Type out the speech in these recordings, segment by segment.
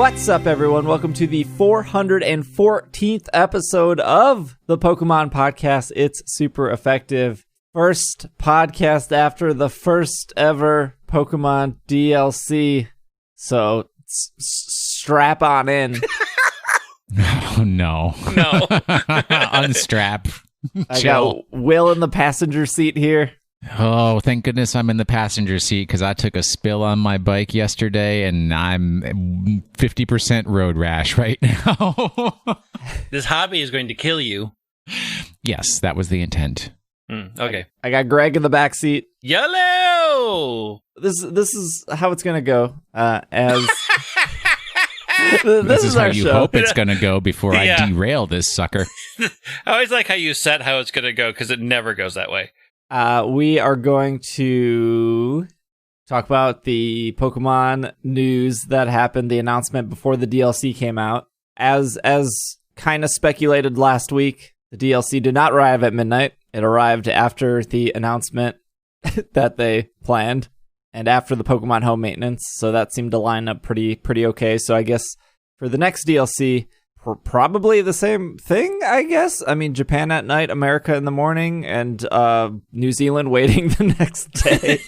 What's up, everyone? Welcome to the 414th episode of the Pokemon Podcast. It's super effective. First podcast after the first ever Pokemon DLC. So strap on in. Oh, no. No. Unstrap. I got Will in the passenger seat here. Oh, thank goodness I'm in the passenger seat because I took a spill on my bike yesterday and I'm 50% road rash right now. This hobby is going to kill you. Yes, that was the intent. Okay. I got Greg in the back seat. YOLO! This is how it's gonna go. As this is how our you show. hope it's going to go before I derail this sucker. I always like how you set how it's going to go because it never goes that way. We are going to talk about the Pokemon news that happened, the announcement before the DLC came out. As kind of speculated last week, the DLC did not arrive at midnight. It arrived after the announcement that they planned and after the Pokemon home maintenance, so that seemed to line up pretty okay. So I guess for the next DLC, probably the same thing, I guess. I mean, Japan at night, America in the morning, and New Zealand waiting the next day.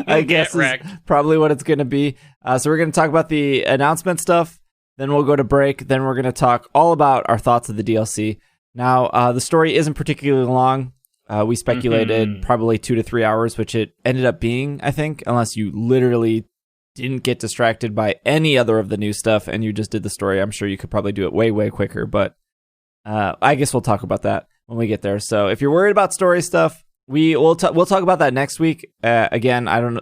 I guess is probably what it's going to be. So we're going to talk about the announcement stuff, then we'll go to break, then we're going to talk all about our thoughts of the DLC. Now, the story isn't particularly long. We speculated probably 2 to 3 hours, which it ended up being, I think, unless you literally didn't get distracted by any other of the new stuff and you just did the story. I'm sure you could probably do it way quicker, but I guess we'll talk about that when we get there. So if you're worried about story stuff, we'll talk about that next week. Again, I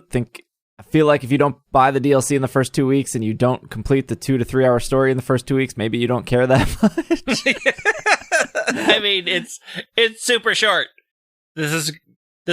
feel like if you don't buy the DLC in the first 2 weeks and you don't complete the 2 to 3 hour story in the first 2 weeks, maybe you don't care that much. I mean, it's super short. This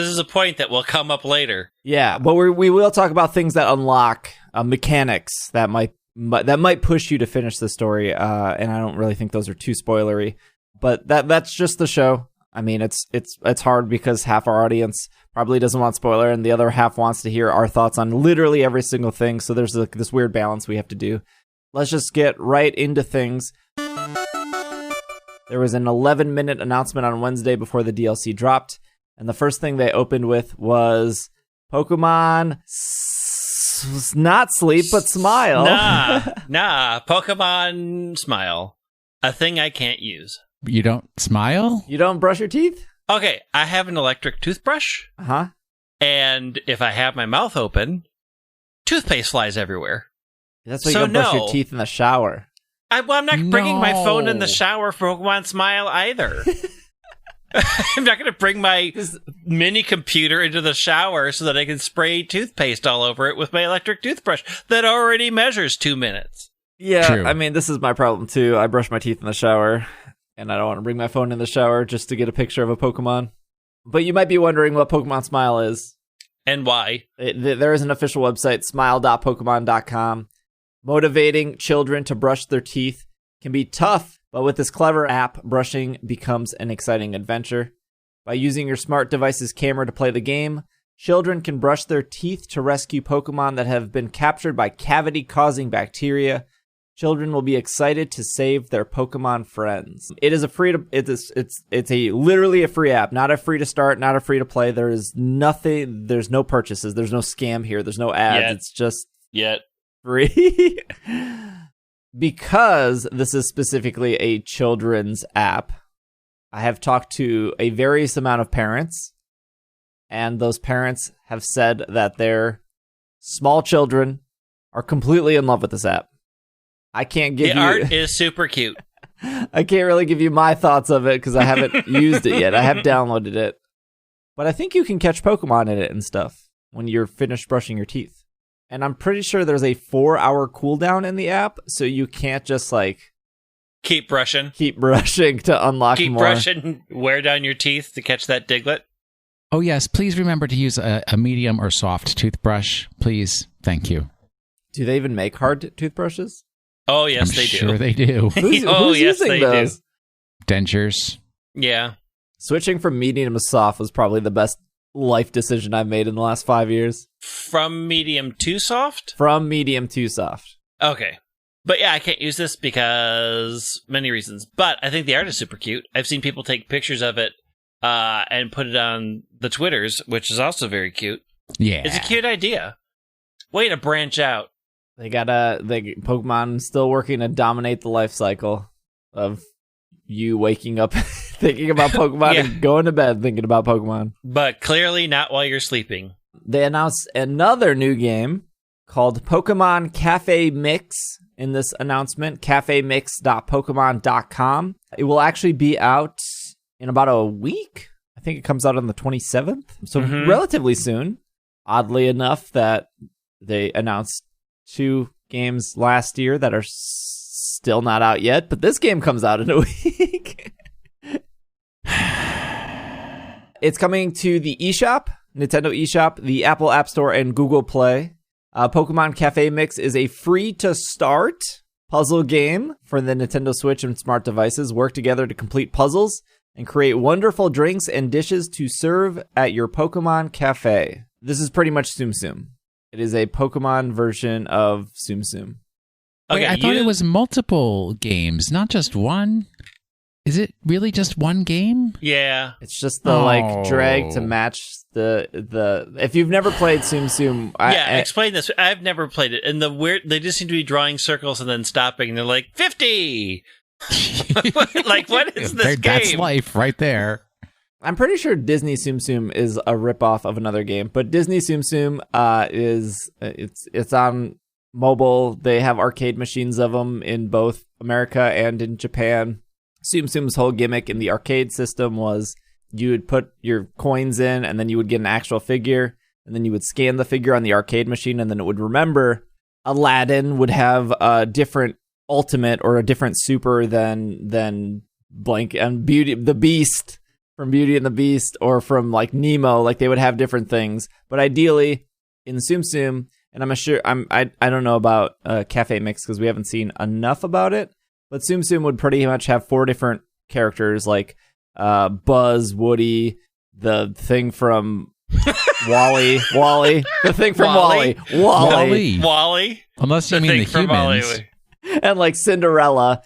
is a point that will come up later. Yeah, but we will talk about things that unlock mechanics that might push you to finish the story, and I don't really think those are too spoilery. But that's just the show. I mean, it's hard because half our audience probably doesn't want spoiler, and the other half wants to hear our thoughts on literally every single thing. So there's this weird balance we have to do. Let's just get right into things. There was an 11-minute announcement on Wednesday before the DLC dropped. And the first thing they opened with was Pokemon not Sleep, but Smile. Nah. Pokemon Smile. A thing I can't use. You don't smile? You don't brush your teeth? Okay, I have an electric toothbrush. Uh-huh. And if I have my mouth open, toothpaste flies everywhere. That's why you don't brush your teeth in the shower. I'm not bringing my phone in the shower for Pokemon Smile either. I'm not going to bring my mini computer into the shower so that I can spray toothpaste all over it with my electric toothbrush that already measures 2 minutes. Yeah, True. I mean, this is my problem too. I brush my teeth in the shower, and I don't want to bring my phone in the shower just to get a picture of a Pokemon. But you might be wondering what Pokemon Smile is. And why? There is an official website, smile.pokemon.com. Motivating children to brush their teeth can be tough, but with this clever app, brushing becomes an exciting adventure. By using your smart device's camera to play the game, children can brush their teeth to rescue Pokemon that have been captured by cavity-causing bacteria. Children will be excited to save their Pokemon friends. It is literally a free app, not a free to start, not a free to play. There is nothing. There's no purchases. There's no scam here. There's no ads. It's just free. Because this is specifically a children's app, I have talked to a various amount of parents, and those parents have said that their small children are completely in love with this app. I can't give the art is super cute. I can't really give you my thoughts of it because I haven't used it yet. I have downloaded it. But I think you can catch Pokemon in it and stuff when you're finished brushing your teeth. And I'm pretty sure there's a 4-hour cooldown in the app, so you can't just, keep brushing to unlock more. Keep brushing, wear down your teeth to catch that Diglett. Oh, yes. Please remember to use a medium or soft toothbrush. Please. Thank you. Do they even make hard toothbrushes? Oh, yes, they do. Sure they do. Who's yes, using they those? do. Dentures. Yeah. Switching from medium to soft was probably the best life decision I've made in the last 5 years. From medium to soft? From medium to soft. Okay. But yeah, I can't use this because many reasons. But I think the art is super cute. I've seen people take pictures of it and put it on the Twitters, which is also very cute. Yeah. It's a cute idea. Way to branch out. Pokemon still working to dominate the life cycle of you waking up thinking about Pokemon and going to bed thinking about Pokemon. But clearly not while you're sleeping. They announced another new game called Pokémon Café Mix in this announcement, cafemix.pokemon.com. It will actually be out in about a week. I think it comes out on the 27th, so relatively soon. Oddly enough that they announced 2 games last year that are still not out yet, but this game comes out in a week. It's coming to the eShop, Nintendo eShop, the Apple App Store, and Google Play. Pokemon Café Mix is a free-to-start puzzle game for the Nintendo Switch and smart devices. Work together to complete puzzles and create wonderful drinks and dishes to serve at your Pokemon Cafe. This is pretty much Tsum Tsum. It is a Pokemon version of Tsum Tsum. Okay, I thought it was multiple games, not just one. Is it really just one game? Yeah. It's just the drag to match the if you've never played Tsum Tsum. Explain this. I've never played it. And they just seem to be drawing circles and then stopping and they're like 50. Like, what is this game? That's life right there. I'm pretty sure Disney Tsum Tsum is a ripoff of another game, but Disney Tsum Tsum it's on mobile. They have arcade machines of them in both America and in Japan. Tsum Tsum's whole gimmick in the arcade system was you would put your coins in and then you would get an actual figure and then you would scan the figure on the arcade machine and then it would remember Aladdin would have a different ultimate or a different super than blank and the Beast from Beauty and the Beast or from like Nemo. Like they would have different things, but ideally in Tsum Tsum, and I don't know about Cafe Mix because we haven't seen enough about it. But Tsum Tsum would pretty much have 4 different characters, like Buzz, Woody, the thing from Wally, the thing from Wally. Unless you mean the humans. And like Cinderella.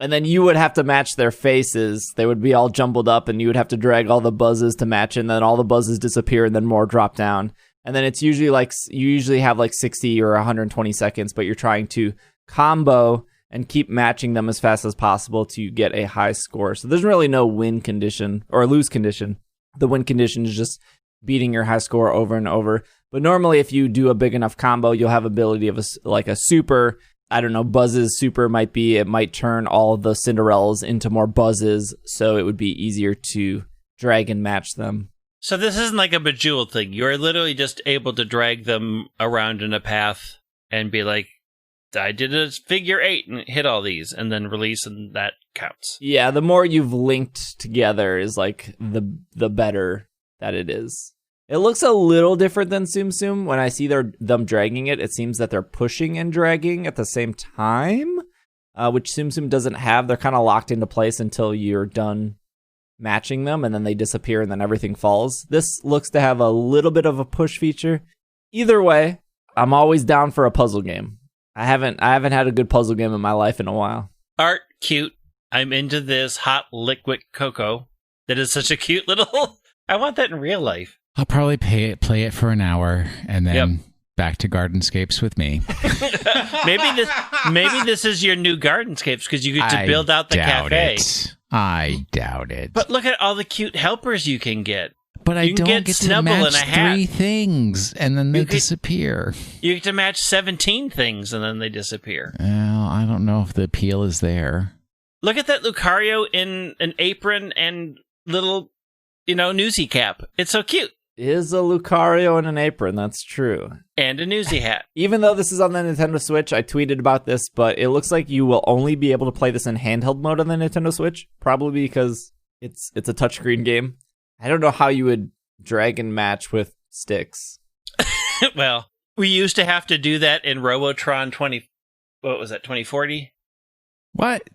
And then you would have to match their faces. They would be all jumbled up, and you would have to drag all the Buzzes to match, and then all the Buzzes disappear, and then more drop down. And then it's usually like, you usually have like 60 or 120 seconds, but you're trying to combo and keep matching them as fast as possible to get a high score. So there's really no win condition or lose condition. The win condition is just beating your high score over and over. But normally if you do a big enough combo, you'll have ability of a super. I don't know, Buzz's super it might turn all of the Cinderellas into more Buzzes, so it would be easier to drag and match them. So this isn't like a Bejeweled thing. You're literally just able to drag them around in a path and be like, I did a figure 8 and hit all these, and then release, and that counts. Yeah, the more you've linked together is like the better that it is. It looks a little different than Tsum Tsum. When I see them dragging it, it seems that they're pushing and dragging at the same time, which Tsum Tsum doesn't have. They're kind of locked into place until you're done matching them, and then they disappear, and then everything falls. This looks to have a little bit of a push feature. Either way, I'm always down for a puzzle game. I haven't had a good puzzle game in my life in a while. Art, cute. I'm into this hot liquid cocoa. That is such a cute little... I want that in real life. I'll probably play it for an hour and then back to Gardenscapes with me. maybe this is your new Gardenscapes because you get to build out the cafe. I doubt it. But look at all the cute helpers you can get. But I don't get to match 3 things, and then they disappear. You get to match 17 things, and then they disappear. Well, I don't know if the appeal is there. Look at that Lucario in an apron and little, newsy cap. It's so cute. It is a Lucario in an apron, that's true. And a newsy hat. Even though this is on the Nintendo Switch, I tweeted about this, but it looks like you will only be able to play this in handheld mode on the Nintendo Switch, probably because it's a touchscreen game. I don't know how you would drag and match with sticks. Well, we used to have to do that in Robotron 2040? What?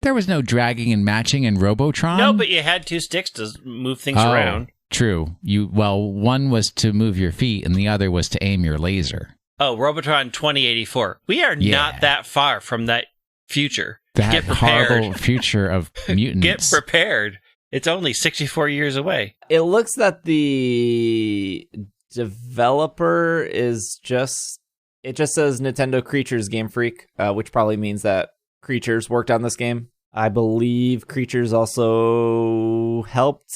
There was no dragging and matching in Robotron? No, but you had 2 sticks to move things around. True. One was to move your feet and the other was to aim your laser. Oh, Robotron 2084. We are not that far from that future. That Get prepared. horrible future of mutants. Get prepared. It's only 64 years away. It looks that the developer is just says Nintendo Creatures Game Freak, which probably means that Creatures worked on this game. I believe Creatures also helped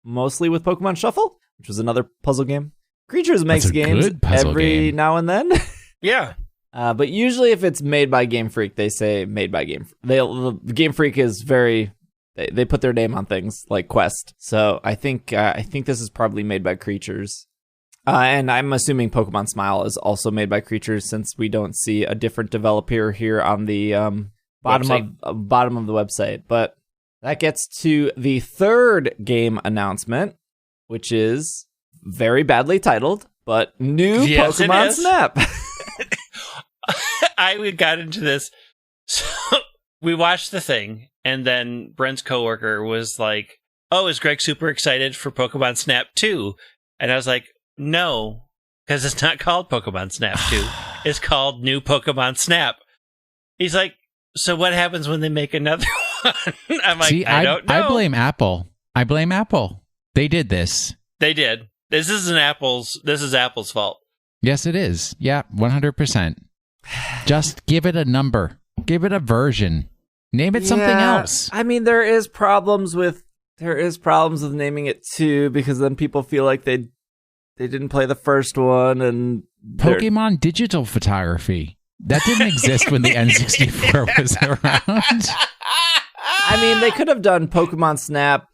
mostly with Pokemon Shuffle, which was another puzzle game. Creatures makes games every now and then. Yeah. But usually if it's made by Game Freak, they say made by Game Freak. Game Freak is very... They put their name on things like Quest. So I think this is probably made by Creatures. And I'm assuming Pokemon Smile is also made by Creatures, since we don't see a different developer here on the bottom of the website. But that gets to the third game announcement, which is very badly titled, but new Pokemon Snap. We got into this. So we watched the thing, and then Brent's coworker was like, "Oh, is Greg super excited for Pokemon Snap 2?" And I was like, "No, because it's not called Pokemon Snap 2. It's called New Pokemon Snap." He's like, "So what happens when they make another one?" I'm like, See, I don't know. I blame Apple. They did this. They did. This is Apple's fault. Yes, it is. Yeah, 100%. Just give it a number. Give it a version. Name it something else. I mean, there is problems with naming it 2, because then people feel like they didn't play the first one, and Pokemon Digital Photography. That didn't exist when the N64 was around. I mean, they could have done Pokemon Snap :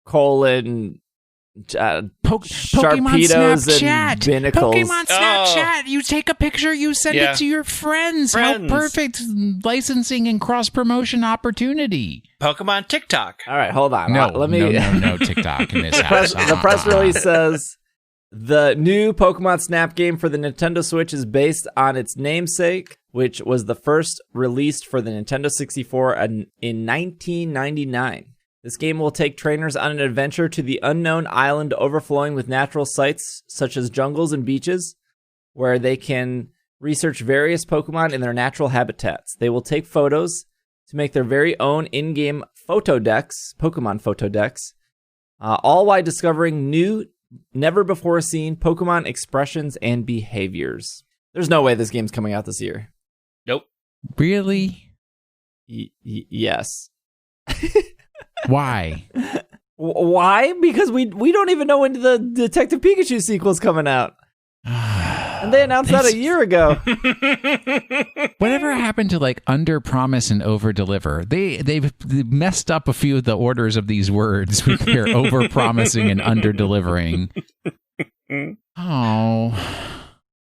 Pokemon Sharpedos Snapchat. and Binnacles. Pokemon Snapchat. You take a picture, you send it to your friends. How perfect licensing and cross-promotion opportunity. Pokemon TikTok. All right, hold on. No, Let me... no TikTok in this house. The press release says, the new Pokemon Snap game for the Nintendo Switch is based on its namesake, which was the first released for the Nintendo 64 in 1999. This game will take trainers on an adventure to the unknown island overflowing with natural sights such as jungles and beaches, where they can research various Pokemon in their natural habitats. They will take photos to make their very own in-game Pokemon photo decks, all while discovering new, never-before-seen Pokemon expressions and behaviors. There's no way this game's coming out this year. Nope. Really? Yes. Why? Why? Because we don't even know when the Detective Pikachu sequel's coming out. And they announced that a year ago. Whatever happened to like under promise and over deliver? They've messed up a few of the orders of these words with their over promising and under delivering. Oh,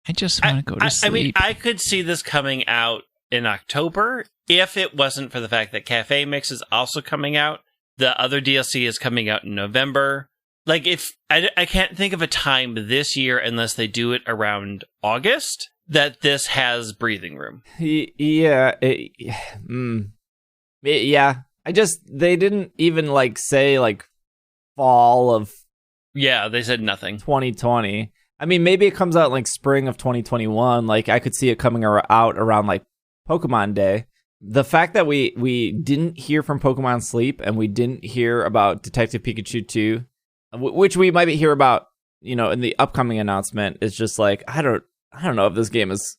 I just want to go to sleep. I mean, I could see this coming out in October if it wasn't for the fact that Cafe Mix is also coming out. The other DLC is coming out in November. Like, if I can't think of a time this year, unless they do it around August, that this has breathing room. Yeah. Yeah. They didn't even like say like fall of. Yeah, they said nothing. 2020. I mean, maybe it comes out like spring of 2021. Like, I could see it coming out around like Pokemon Day. The fact that we didn't hear from Pokemon Sleep and we didn't hear about Detective Pikachu 2, which we might hear about, in the upcoming announcement, is just like, I don't know if this game is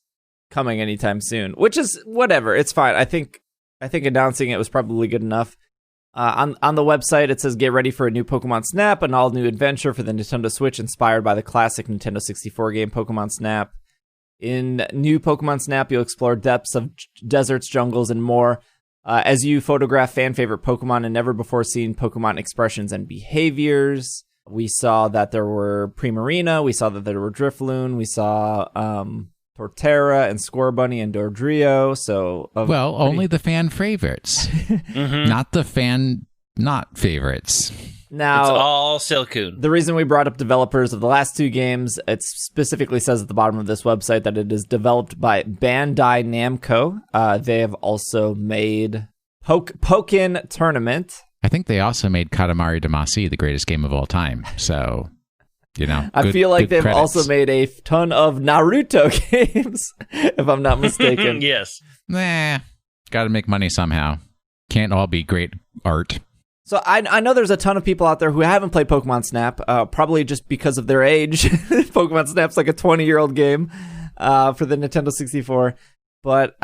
coming anytime soon, which is whatever. It's fine. I think announcing it was probably good enough. On the website, it says, get ready for a new Pokemon Snap, an all-new adventure for the Nintendo Switch inspired by the classic Nintendo 64 game Pokemon Snap. In new Pokemon Snap, you'll explore depths of deserts, jungles, and more as you photograph fan-favorite Pokemon and never-before-seen Pokemon expressions and behaviors. We saw that there were Primarina, we saw that there were Drifloon, we saw Torterra and Scorbunny and Dodrio. Only the fan favorites, not the fan not favorites. Now, it's all Silcoon. The reason we brought up developers of the last two games, it specifically says at the bottom of this website that it is developed by Bandai Namco. They have also made Pokken Tournament. I think they also made Katamari Damacy, the greatest game of all time. So I feel like they've also made a ton of Naruto games, if I'm not mistaken. Yes. Nah, got to make money somehow. Can't all be great art. So I know there's a ton of people out there who haven't played Pokemon Snap, probably just because of their age. Pokemon Snap's like a 20-year-old game for the Nintendo 64. But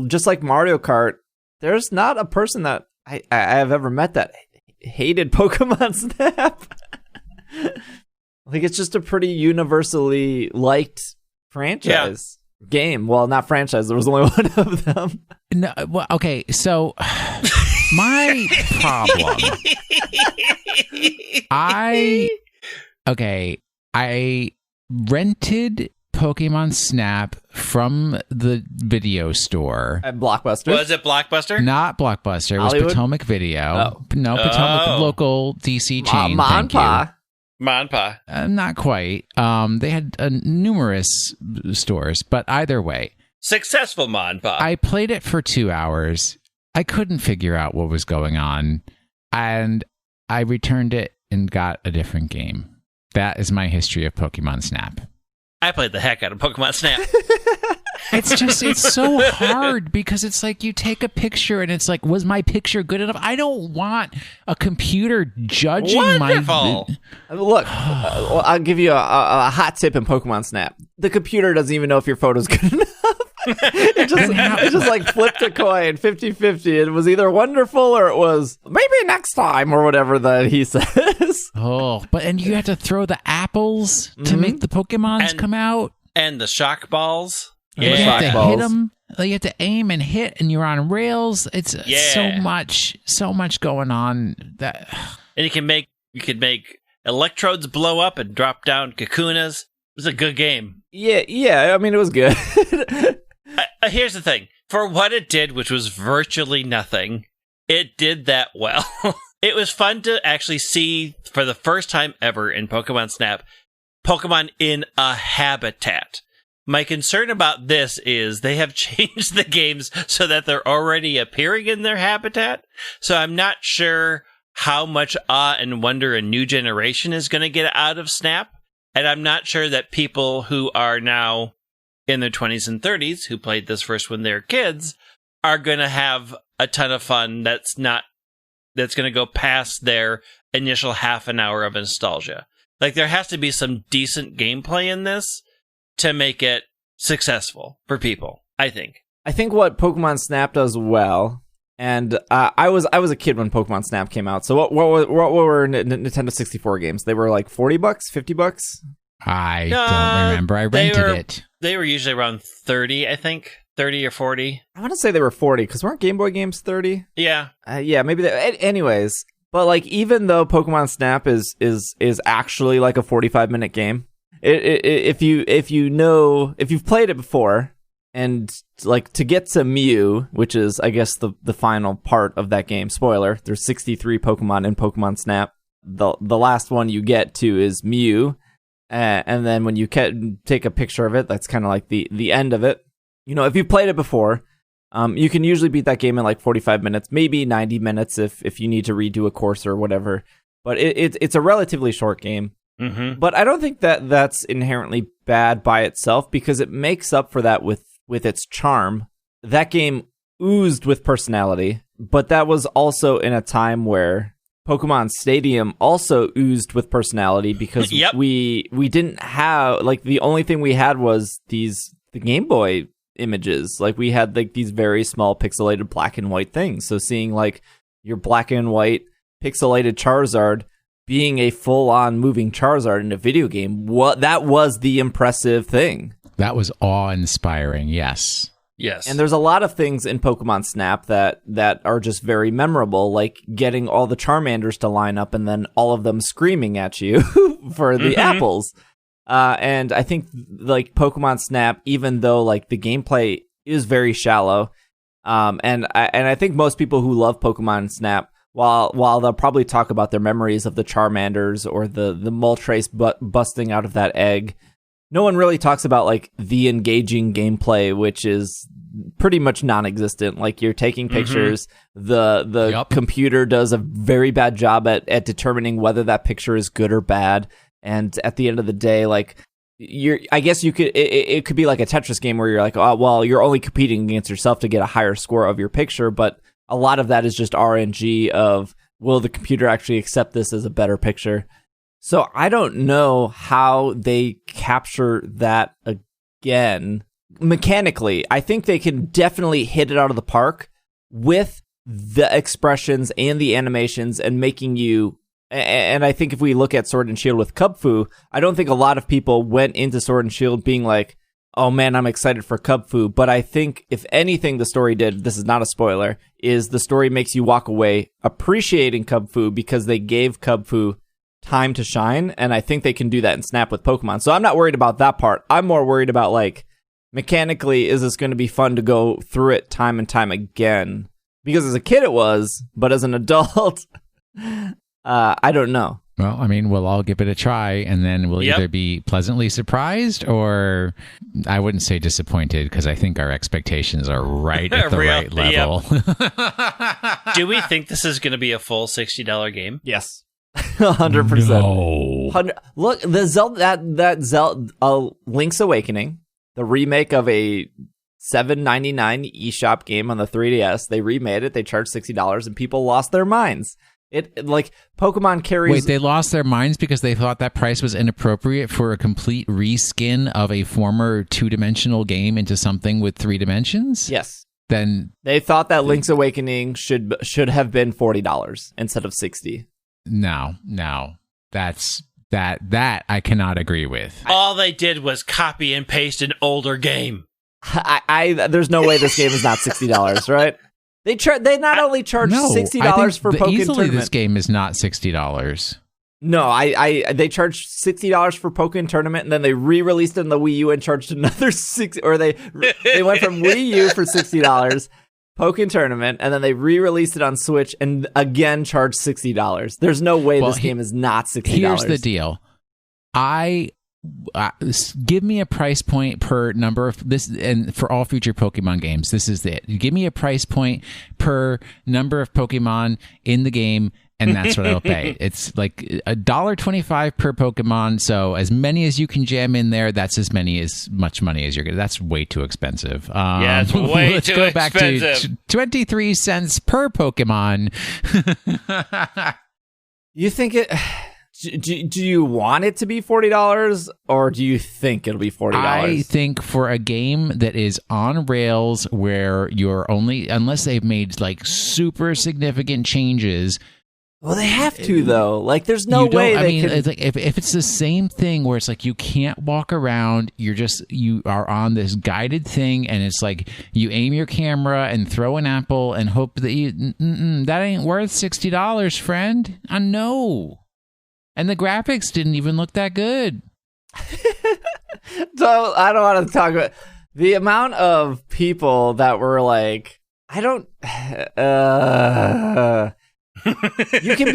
just like Mario Kart, there's not a person that I have ever met that hated Pokemon Snap. Like, it's just a pretty universally liked franchise game. Well, not franchise. There was only one of them. No, well, okay, so my problem. I rented Pokemon Snap from the video store. At Blockbuster. Was it Blockbuster? Not Blockbuster. It was Hollywood? Potomac Video. Oh. No, Potomac, local DC chain. Ma and Pa. Not quite. They had numerous stores, but either way. Successful Ma and Pa. I played it for 2 hours. I couldn't figure out what was going on, and I returned it and got a different game. That is my history of Pokemon Snap. I played the heck out of Pokemon Snap. It's so hard because it's like you take a picture and it's like, was my picture good enough? I don't want a computer judging Wonderful. Look, I'll give you a hot tip in Pokemon Snap. The computer doesn't even know if your photo's good enough. It just like flipped a coin 50-50. It was either wonderful or it was maybe next time or whatever that he says. And you have to throw the apples to make the Pokemons come out. And the shock balls. Yeah. You have to hit them. You have to aim and hit, and you're on rails. It's so much going on. And you can make electrodes blow up and drop down Kakunas. It was a good game. Yeah. I mean, it was good. Here's the thing. For what it did, which was virtually nothing, it did that well. It was fun to actually see, for the first time ever in Pokemon Snap, Pokemon in a habitat. My concern about this is they have changed the games so that they're already appearing in their habitat. So I'm not sure how much awe and wonder a new generation is going to get out of Snap. And I'm not sure that people who are now in their 20s and 30s, who played this first when they were kids, are going to have a ton of fun that's going to go past their initial half an hour of nostalgia. Like, there has to be some decent gameplay in this to make it successful for people, I think. I think what Pokemon Snap does well, and I was a kid when Pokemon Snap came out, so what were Nintendo 64 games? They were like $40, $50? I don't remember. I rented it. They were usually around 30, I think. 30 or 40. I want to say they were 40, because weren't Game Boy games 30? Yeah. Yeah, maybe. Anyways, but like, even though Pokemon Snap is actually like a 45-minute game, if you've played it before, and like to get to Mew, which is I guess the final part of that game. Spoiler: there's 63 Pokemon in Pokemon Snap. The last one you get to is Mew, and then when you take a picture of it, that's kind of like the end of it. You know, if you've played it before, you can usually beat that game in like 45 minutes, maybe 90 minutes if you need to redo a course or whatever. But it's a relatively short game. Mm-hmm. But I don't think that's inherently bad by itself, because it makes up for that with its charm. That game oozed with personality, but that was also in a time where Pokemon Stadium also oozed with personality, because we didn't have, like, the only thing we had was the Game Boy images. Like, we had like these very small pixelated black and white things. So seeing like your black and white pixelated Charizard being a full-on moving Charizard in a video game, that was the impressive thing. That was awe-inspiring, yes. Yes. And there's a lot of things in Pokemon Snap that are just very memorable, like getting all the Charmanders to line up and then all of them screaming at you for the apples. And I think like Pokemon Snap, even though like the gameplay is very shallow, and I think most people who love Pokemon Snap, while they'll probably talk about their memories of the Charmanders or the Moltres busting out of that egg, no one really talks about like the engaging gameplay, which is pretty much non-existent. Like, you're taking pictures, the computer does a very bad job at determining whether that picture is good or bad. And at the end of the day, like, I guess you could, it could be like a Tetris game where you're like, oh, well, you're only competing against yourself to get a higher score of your picture. But a lot of that is just RNG of, will the computer actually accept this as a better picture? So I don't know how they capture that again. Mechanically, I think they can definitely hit it out of the park with the expressions and the animations and making you. And I think if we look at Sword and Shield with Kubfu, I don't think a lot of people went into Sword and Shield being like, oh man, I'm excited for Kubfu. But I think if anything the story did, this is not a spoiler, is the story makes you walk away appreciating Kubfu because they gave Kubfu time to shine. And I think they can do that in Snap with Pokemon. So I'm not worried about that part. I'm more worried about, like, mechanically, is this going to be fun to go through it time and time again? Because as a kid it was, but as an adult, I don't know. Well, I mean, we'll all give it a try, and then we'll either be pleasantly surprised or, I wouldn't say disappointed, because I think our expectations are right at the right level. Yep. Do we think this is going to be a full $60 game? Yes. 100%. No. Look, the Zelda, Link's Awakening, the remake of a $7.99 eShop game on the 3DS, they remade it, they charged $60, and people lost their minds. It like Pokemon carries. Wait, they lost their minds because they thought that price was inappropriate for a complete reskin of a former 2-dimensional game into something with 3 dimensions? Yes. Then they thought that Link's Awakening should have been $40 instead of $60. No, that's that I cannot agree with. All they did was copy and paste an older game. There's no way this game is not $60, right? They not only charge $60 for Pokémon easily Tournament. This game is not $60. No, they charged $60 for Pokémon Tournament, and then they re-released it on the Wii U and charged another $60. Or they went from Wii U for $60, Pokémon Tournament, and then they re-released it on Switch and again charged $60. There's no way this game is not $60. Here's the deal. Give me a price point per number of this, and for all future Pokemon games, this is it. Give me a price point per number of Pokemon in the game, and that's what I'll pay. It's like $1.25 per Pokemon. So as many as you can jam in there, that's as much money as you're getting. That's way too expensive. Yeah, it's way let's too go back expensive. to 23 cents per Pokemon. You think it? Do you want it to be $40, or do you think it'll be $40? I think for a game that is on rails, where you're only, unless they've made like super significant changes. Well, they have to though. Like, there's no way they can. It's like if it's the same thing where it's like you can't walk around, you are on this guided thing, and it's like you aim your camera and throw an apple and hope that that ain't worth $60, friend. I know. And the graphics didn't even look that good. So I don't want to talk about the amount of people that were like, I don't. You can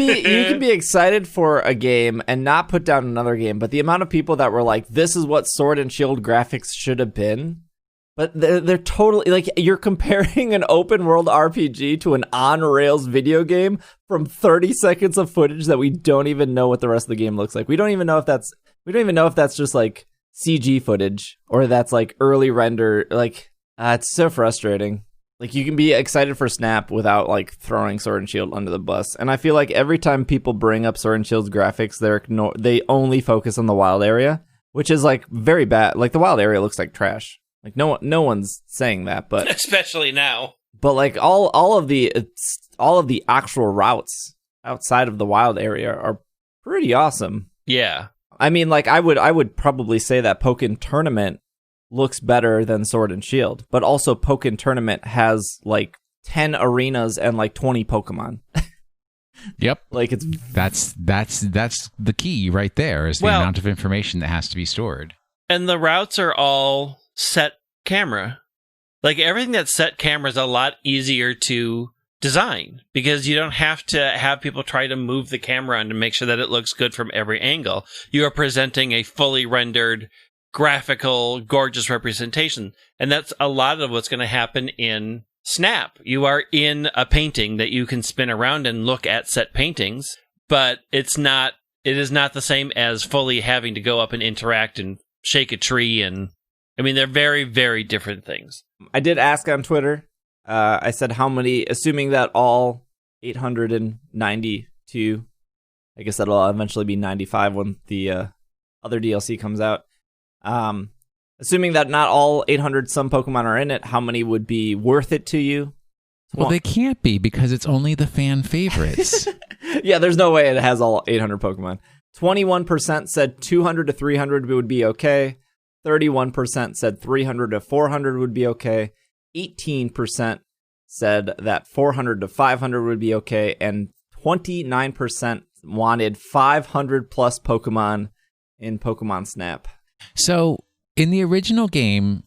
be excited for a game and not put down another game, but the amount of people that were like, this is what Sword and Shield graphics should have been. But they're totally, like, you're comparing an open world RPG to an on-rails video game from 30 seconds of footage that we don't even know what the rest of the game looks like. We don't even know if that's just like CG footage or that's like early render. Like, it's so frustrating. Like, you can be excited for Snap without like throwing Sword and Shield under the bus. And I feel like every time people bring up Sword and Shield's graphics, they only focus on the wild area, which is like very bad. Like, the wild area looks like trash. Like, no one's saying that, but especially now. But like all of the actual routes outside of the wild area are pretty awesome. Yeah. I mean, like, I would probably say that Pokémon Tournament looks better than Sword and Shield, but also Pokémon Tournament has like 10 arenas and like 20 Pokemon. Yep. Like, that's the key right there, is the amount of information that has to be stored. And the routes are all set camera. Like, everything that's set camera is a lot easier to design because you don't have to have people try to move the camera on to make sure that it looks good from every angle. You are presenting a fully rendered, graphical, gorgeous representation. And that's a lot of what's going to happen in Snap. You are in a painting that you can spin around and look at set paintings, but it's not it is not the same as fully having to go up and interact and shake a tree. And I mean, they're very, very different things. I did ask on Twitter. I said how many, assuming that all 892, I guess that'll eventually be 95 when the other DLC comes out. Assuming that not all 800 some Pokemon are in it, how many would be worth it to you? Well, they can't be because it's only the fan favorites. Yeah, there's no way it has all 800 Pokemon. 21% said 200 to 300 would be okay. 31% said 300 to 400 would be okay. 18% said that 400 to 500 would be okay. And 29% wanted 500 plus Pokemon in Pokemon Snap. So in the original game,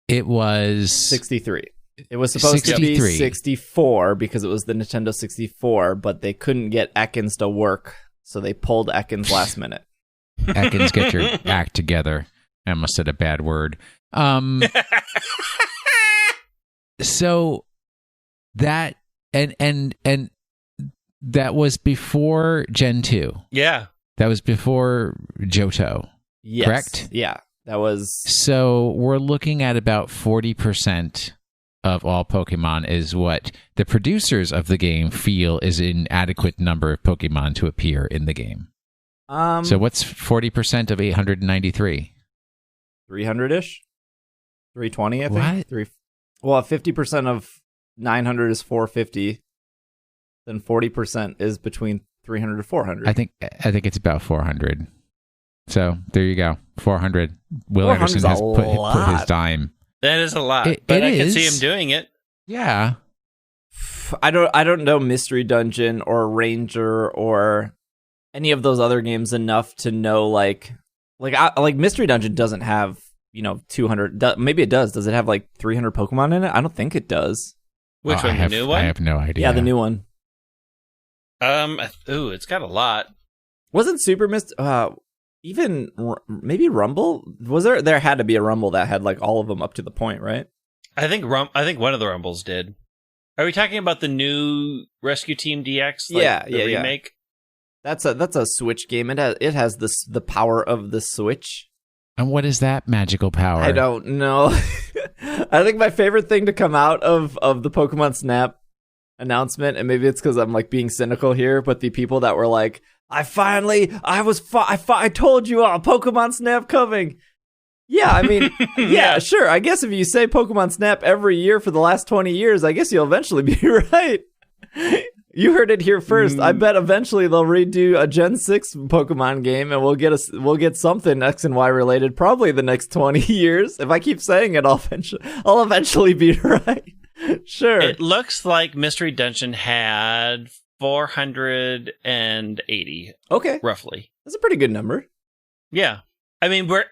it was 63. It was supposed 63. to be 64 because it was the Nintendo 64, but they couldn't get Ekans to work, so they pulled Ekans last minute. Ekans, get your act together. I almost said a bad word. So that and that was before Gen 2. Yeah. That was before Johto. Yes. Correct? Yeah. That was... So we're looking at about 40% of all Pokemon is what the producers of the game feel is an adequate number of Pokemon to appear in the game. So what's 40% of 893? 300-ish? 320, I think? What? Well, 50% of 900 is 450. Then 40% is between 300 to 400. I think it's about 400. So there you go, 400. Will Anderson has put his dime. That is a lot, but I can see him doing it. Yeah. I don't know Mystery Dungeon or Ranger or any of those other games enough to know like Mystery Dungeon doesn't have 200. Maybe it does. Does it have like 300 Pokemon in it? I don't think it does. Which one? The new one? I have no idea. Yeah, the new one. It's got a lot. Wasn't Super even maybe Rumble? Was there had to be a Rumble that had like all of them up to the point, right? I think one of the Rumbles did. Are we talking about the new Rescue Team DX? The remake. That's a Switch game. It has the power of the Switch. And what is that magical power? I don't know. I think my favorite thing to come out of the Pokemon Snap announcement, and maybe it's because I'm like being cynical here, but the people that were like, I told you all, Pokemon Snap coming. Yeah, I mean, yeah, sure. I guess if you say Pokemon Snap every year for the last 20 years, I guess you'll eventually be right. You heard it here first. I bet eventually they'll redo a Gen 6 Pokemon game, and we'll get something X and Y related probably the next 20 years. If I keep saying it, I'll eventually be right. Sure. It looks like Mystery Dungeon had 480. Okay. Roughly. That's a pretty good number. Yeah. I mean, we're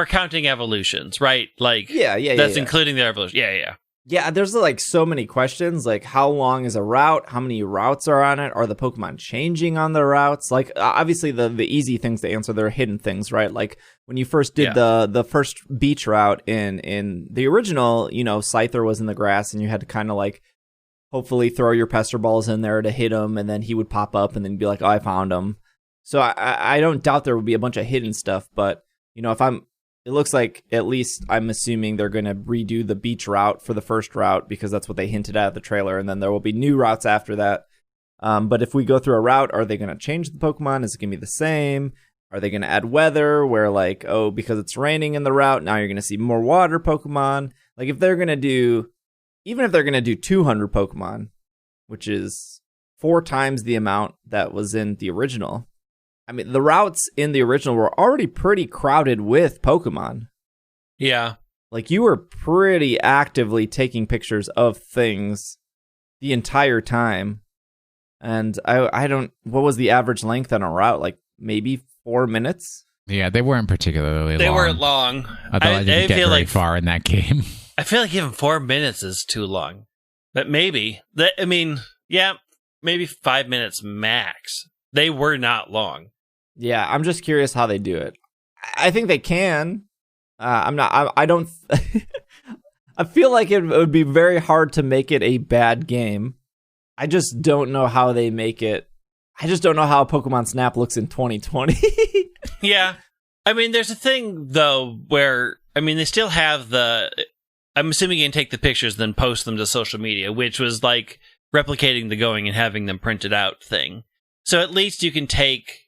counting evolutions, right? Like, that's including the evolution. Yeah. Yeah, there's like so many questions, like how long is a route? How many routes are on it? Are the Pokemon changing on the routes? Like, obviously the easy things to answer, they're hidden things, right? Like when you first did the first beach route in the original, Scyther was in the grass and you had to kind of like hopefully throw your Pester Balls in there to hit him, and then he would pop up and then be like, oh, I found him. So I don't doubt there would be a bunch of hidden stuff, but it looks like, at least I'm assuming they're going to redo the beach route for the first route because that's what they hinted at the trailer, and then there will be new routes after that. But if we go through a route, are they going to change the Pokemon? Is it going to be the same? Are they going to add weather where like, oh, because it's raining in the route, now you're going to see more water Pokemon? Like if they're going to do 200 Pokemon, which is 4 times the amount that was in the original. I mean, the routes in the original were already pretty crowded with Pokemon. Yeah. Like, you were pretty actively taking pictures of things the entire time. And what was the average length on a route? Like, maybe 4 minutes? Yeah, they weren't particularly long. They weren't long. Although I didn't get very far in that game. I feel like even 4 minutes is too long. But maybe. Maybe 5 minutes max. They were not long. Yeah, I'm just curious how they do it. I think they can. I don't. I feel like it would be very hard to make it a bad game. I just don't know how they make it. I just don't know how Pokemon Snap looks in 2020. Yeah. I mean, there's a thing, though, where, I mean, they still have I'm assuming you can take the pictures, then post them to social media, which was like replicating the going and having them printed out thing. So at least you can take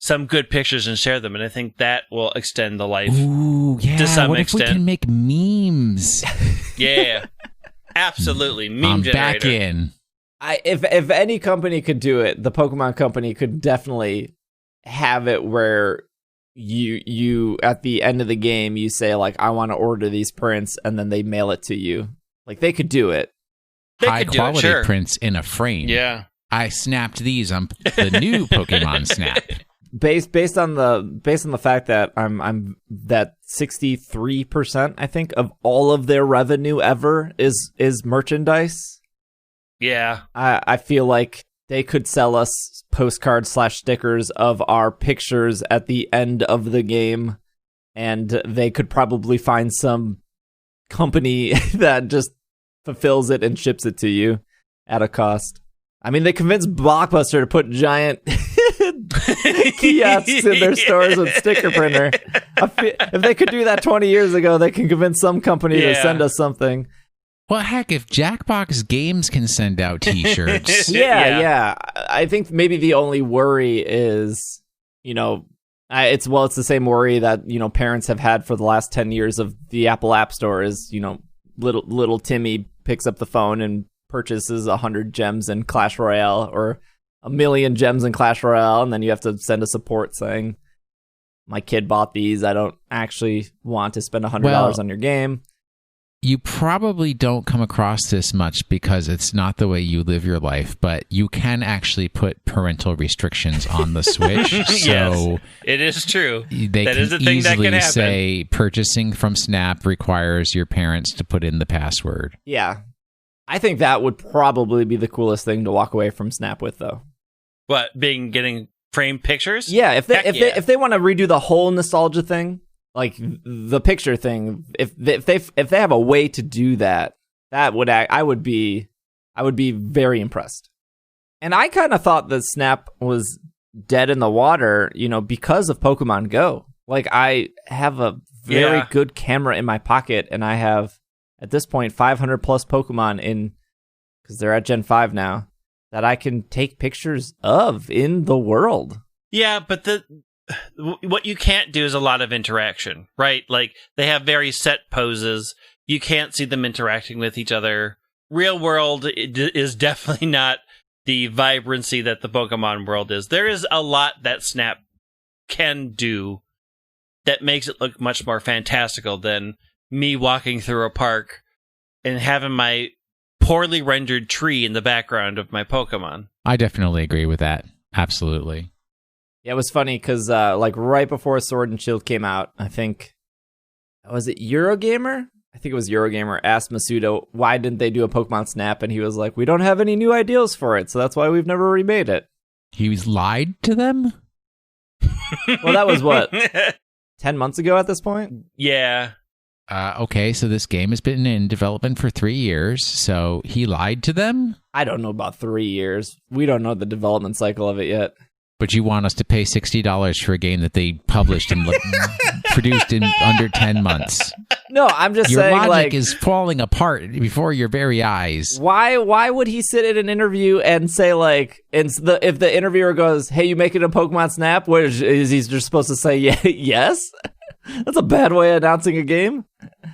some good pictures and share them, and I think that will extend the life to some what extent. If we can make memes? Yeah, absolutely. Meme generator. Back in. If any company could do it, the Pokemon company could definitely have it where you at the end of the game you say like, I want to order these prints, and then they mail it to you. Like, they could do it. High quality prints in a frame. Yeah, I snapped these on the new Pokemon Snap. Based on the fact that I'm that 63%, I think, of all of their revenue ever is merchandise. Yeah. I feel like they could sell us postcards/stickers of our pictures at the end of the game, and they could probably find some company that just fulfills it and ships it to you at a cost. I mean, they convinced Blockbuster to put giant kiosks in their stores with sticker printer. If they could do that 20 years ago, they can convince some company to send us something. Well, heck, if Jackbox Games can send out T-shirts. Yeah. I think maybe the only worry is, it's the same worry that, parents have had for the last 10 years of the Apple App Store is, little Timmy picks up the phone and purchases 100 gems in Clash Royale or 1,000,000 gems in Clash Royale, and then you have to send a support saying, my kid bought these, I don't actually want to spend $100 on your game. You probably don't come across this much because it's not the way you live your life, but you can actually put parental restrictions on the Switch. So yes, it is true. They can easily say purchasing from Snap requires your parents to put in the password. Yeah. I think that would probably be the coolest thing to walk away from Snap with, though. What, getting framed pictures? Yeah, if they want to redo the whole nostalgia thing, like the picture thing, if they have a way to do that, I would be very impressed. And I kind of thought that Snap was dead in the water, because of Pokemon Go. Like, I have a very good camera in my pocket, and I have, at this point, 500 plus Pokemon because they're at Gen 5 now, that I can take pictures of in the world. Yeah, but what you can't do is a lot of interaction, right? Like, they have very set poses. You can't see them interacting with each other. Real world is definitely not the vibrancy that the Pokemon world is. There is a lot that Snap can do that makes it look much more fantastical than me walking through a park and having my poorly rendered tree in the background of my Pokemon. I definitely agree with that. Absolutely. Yeah, it was funny because right before Sword and Shield came out, I think, was it Eurogamer? I think it was Eurogamer asked Masuda, why didn't they do a Pokemon Snap? And he was like, we don't have any new ideas for it, so that's why we've never remade it. He was lied to them? Well, that was what? 10 months ago at this point? Yeah. Okay, so this game has been in development for 3 years, so he lied to them? I don't know about 3 years. We don't know the development cycle of it yet. But you want us to pay $60 for a game that they published and produced in under 10 months. No, I'm just saying, your logic is falling apart before your very eyes. Why would he sit in an interview and say, if the interviewer goes, hey, you making a Pokemon Snap? What is he just supposed to say, yes? That's a bad way of announcing a game.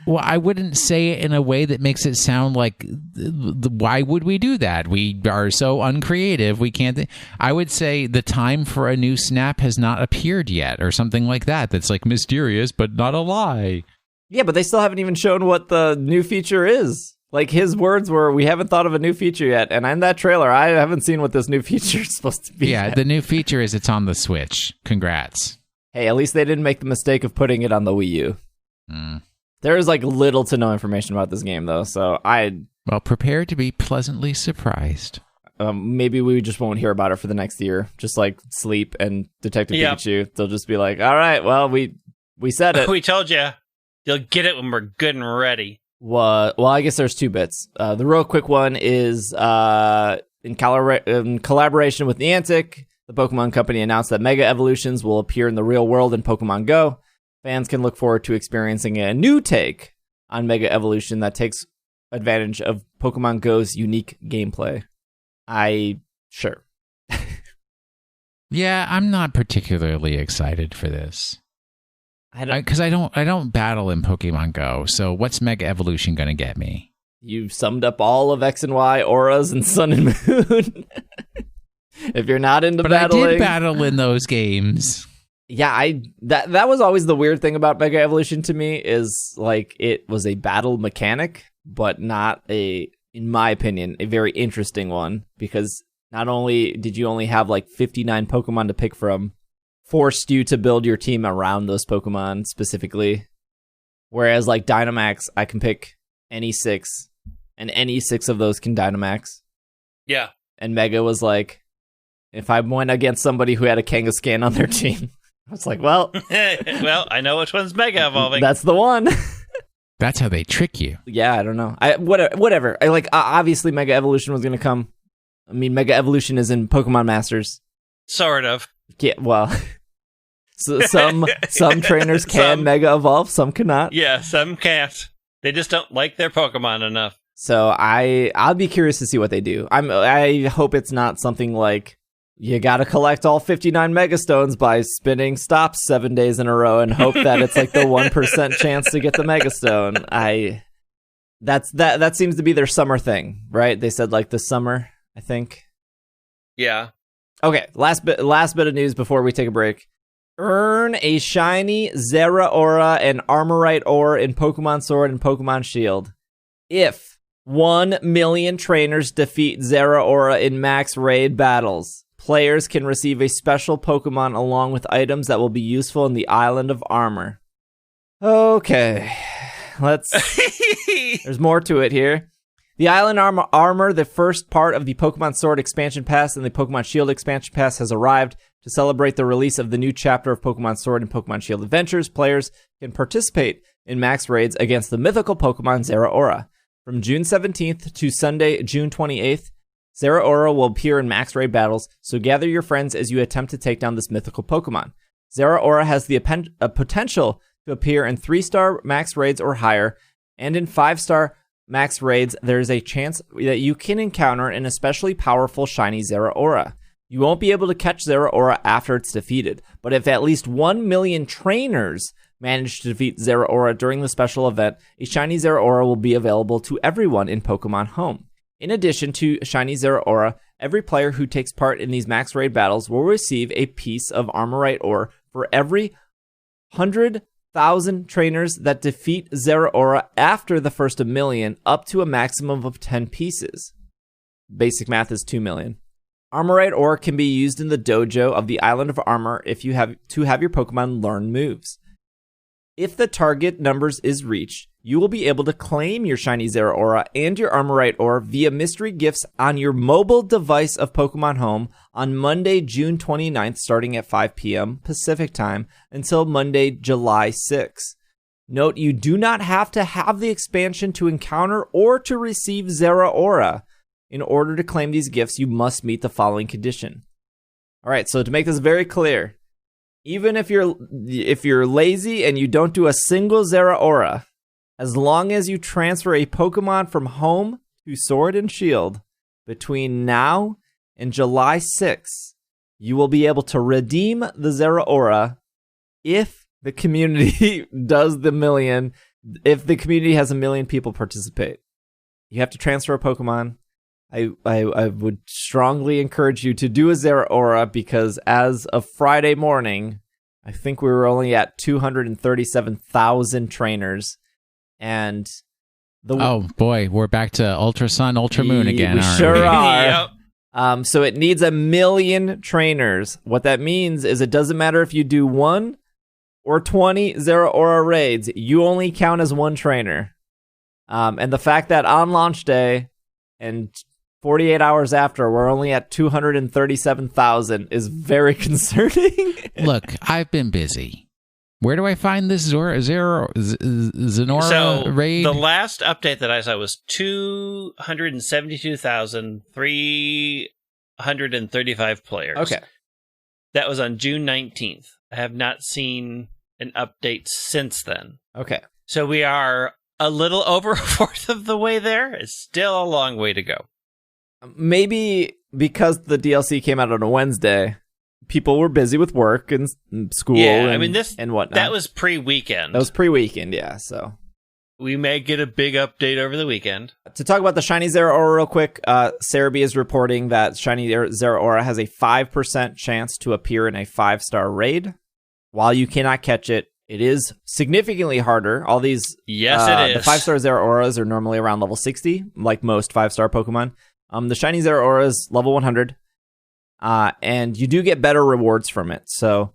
Well, I wouldn't say it in a way that makes it sound like, why would we do that? We are so uncreative. We can't. I would say the time for a new Snap has not appeared yet, or something like that. That's like mysterious, but not a lie. Yeah, but they still haven't even shown what the new feature is. Like, his words were, we haven't thought of a new feature yet. And in that trailer, I haven't seen what this new feature is supposed to be. Yeah, yet. The new feature is it's on the Switch. Congrats. Hey, at least they didn't make the mistake of putting it on the Wii U. There is little to no information about this game, though, so Well, prepare to be pleasantly surprised. Maybe we just won't hear about it for the next year. Just like Sleep and Detective Pikachu. They'll just be like, all right, well, we said it. We told you. You'll get it when we're good and ready. Well, I guess there's 2 bits. The real quick one is in collaboration with Niantic, the Pokemon Company announced that Mega Evolutions will appear in the real world in Pokemon Go. Fans can look forward to experiencing a new take on Mega Evolution that takes advantage of Pokemon Go's unique gameplay. Sure. Yeah, I'm not particularly excited for this. Because I don't battle in Pokemon Go. So what's Mega Evolution going to get me? You've summed up all of X and Y, auras, and Sun and Moon. If you're not into battling, I did battle in those games. Yeah, that was always the weird thing about Mega Evolution to me, is like it was a battle mechanic, but not in my opinion, a very interesting one, because not only did you only have like 59 Pokemon to pick from, forced you to build your team around those Pokemon specifically. Whereas like Dynamax, I can pick any 6, and any 6 of those can Dynamax. Yeah. And Mega was like, if I went against somebody who had a Kangaskhan on their team, I was like, well... well, I know which one's Mega Evolving. That's the one. That's how they trick you. Yeah, I don't know. Whatever. Obviously Mega Evolution was going to come. I mean, Mega Evolution is in Pokemon Masters. Sort of. Yeah, well... So some trainers can Mega Evolve, some cannot. Yeah, some can't. They just don't like their Pokemon enough. So I'll be curious to see what they do. I hope it's not something like you got to collect all 59 Mega Stones by spinning stops 7 days in a row and hope that it's like the 1% chance to get the Mega Stone. That seems to be their summer thing, right? They said like this summer, I think. Yeah. Okay, last bit of news before we take a break. Earn a shiny Zeraora and Armorite ore in Pokemon Sword and Pokemon Shield. If 1 million trainers defeat Zeraora in max raid battles, players can receive a special Pokemon along with items that will be useful in the Island of Armor. Okay, there's more to it here. The Island Armor, the first part of the Pokemon Sword expansion pass and the Pokemon Shield expansion pass, has arrived. To celebrate the release of the new chapter of Pokemon Sword and Pokemon Shield Adventures, players can participate in max raids against the mythical Pokemon Zeraora. From June 17th to Sunday, June 28th, Zeraora will appear in max raid battles, so gather your friends as you attempt to take down this mythical Pokemon. Zeraora has the potential to appear in 3-star max raids or higher, and in 5-star max raids, there is a chance that you can encounter an especially powerful shiny Zeraora. You won't be able to catch Zeraora after it's defeated, but if at least 1 million trainers manage to defeat Zeraora during the special event, a shiny Zeraora will be available to everyone in Pokemon Home. In addition to shiny Zeraora, every player who takes part in these max raid battles will receive a piece of Armorite ore for every 100,000 trainers that defeat Zeraora after the first 1 million, up to a maximum of 10 pieces. Basic math is 2 million. Armorite ore can be used in the Dojo of the Island of Armor if you have your Pokemon learn moves. If the target numbers is reached, you will be able to claim your shiny Zeraora and your Armorite ore via mystery gifts on your mobile device of Pokemon Home on Monday, June 29th, starting at 5 p.m. Pacific Time until Monday, July 6th. Note, you do not have to have the expansion to encounter or to receive Zeraora. In order to claim these gifts, you must meet the following condition. All right, so to make this very clear, even if you're lazy and you don't do a single Zeraora, as long as you transfer a Pokemon from Home to Sword and Shield between now and July 6th, you will be able to redeem the Zeraora if the community does the million, if the community has 1 million people participate. You have to transfer a Pokemon. I would strongly encourage you to do a Zeraora, because as of Friday morning, I think we were only at 237,000 trainers. And oh boy, we're back to Ultra Sun, Ultra Moon again. We sure are. Yep. So it needs 1 million trainers. What that means is it doesn't matter if you do 1 or 20 Zeraora raids, you only count as 1 trainer. And the fact that on launch day and 48 hours after, we're only at 237,000 is very concerning. Look, I've been busy Where do I find this Zenora raid? The last update that I saw was 272,335 players. Okay. That was on June 19th. I have not seen an update since then. Okay. So we are a little over a fourth of the way there. It's still a long way to go. Maybe because the DLC came out on a Wednesday, people were busy with work and school and whatnot. That was pre-weekend. That was pre-weekend, yeah. So we may get a big update over the weekend. To talk about the Shiny Zeraora real quick, Cerebi is reporting that Shiny Zeraora has a 5% chance to appear in a 5-star raid. While you cannot catch it, it is significantly harder. All these it is. The 5-star Zeraoras are normally around level 60, like most 5-star Pokemon. The Shiny Zeraora is level 100. And you do get better rewards from it. So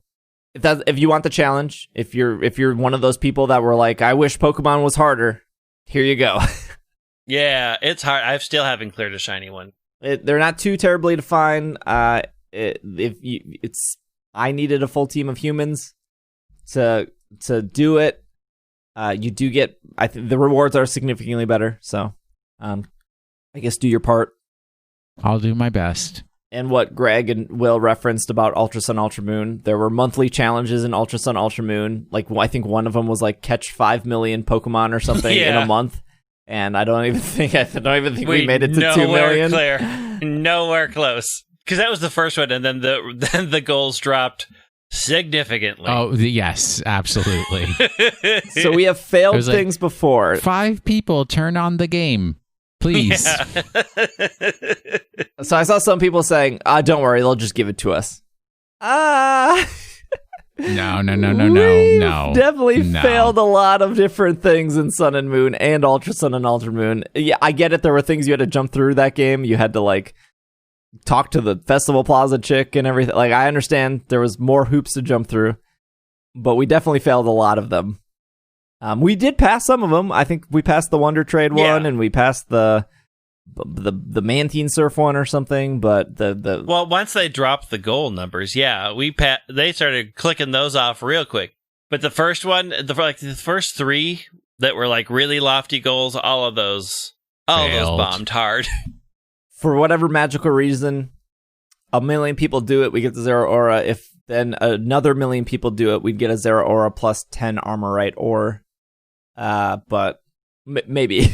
if you want the challenge, if you're one of those people that were like, I wish Pokemon was harder, here you go. Yeah, it's hard. I still haven't cleared a shiny one. They're not too terribly to find. I needed a full team of humans to do it. You do get. The rewards are significantly better. So, I guess do your part. I'll do my best. And what Greg and Will referenced about Ultra Sun, Ultra Moon, there were monthly challenges in Ultra Sun, Ultra Moon. Like, I think one of them was like catch 5 million Pokemon or something in a month. And I don't even think we made it to 2 million. Nowhere close. Because that was the first one, and then the goals dropped significantly. Oh, yes, absolutely. So we have failed things before. 5 people turn on the game. Please. Yeah. So I saw some people saying, don't worry, they'll just give it to us. No. Definitely failed a lot of different things in Sun and Moon and Ultra Sun and Ultra Moon. Yeah, I get it. There were things you had to jump through that game. You had to, like, talk to the Festival Plaza chick and everything. Like, I understand there was more hoops to jump through, but we definitely failed a lot of them. We did pass some of them. I think we passed the Wonder Trade one, and we passed the Mantine Surf one or something. But well, once they dropped the goal numbers, they started clicking those off real quick. But the first one, the first 3 that were like really lofty goals, all of those bombed hard. For whatever magical reason, 1 million people do it. We get the Zeraora. If then another 1 million people do it, we'd get a Zeraora plus 10 Armorite ore. But maybe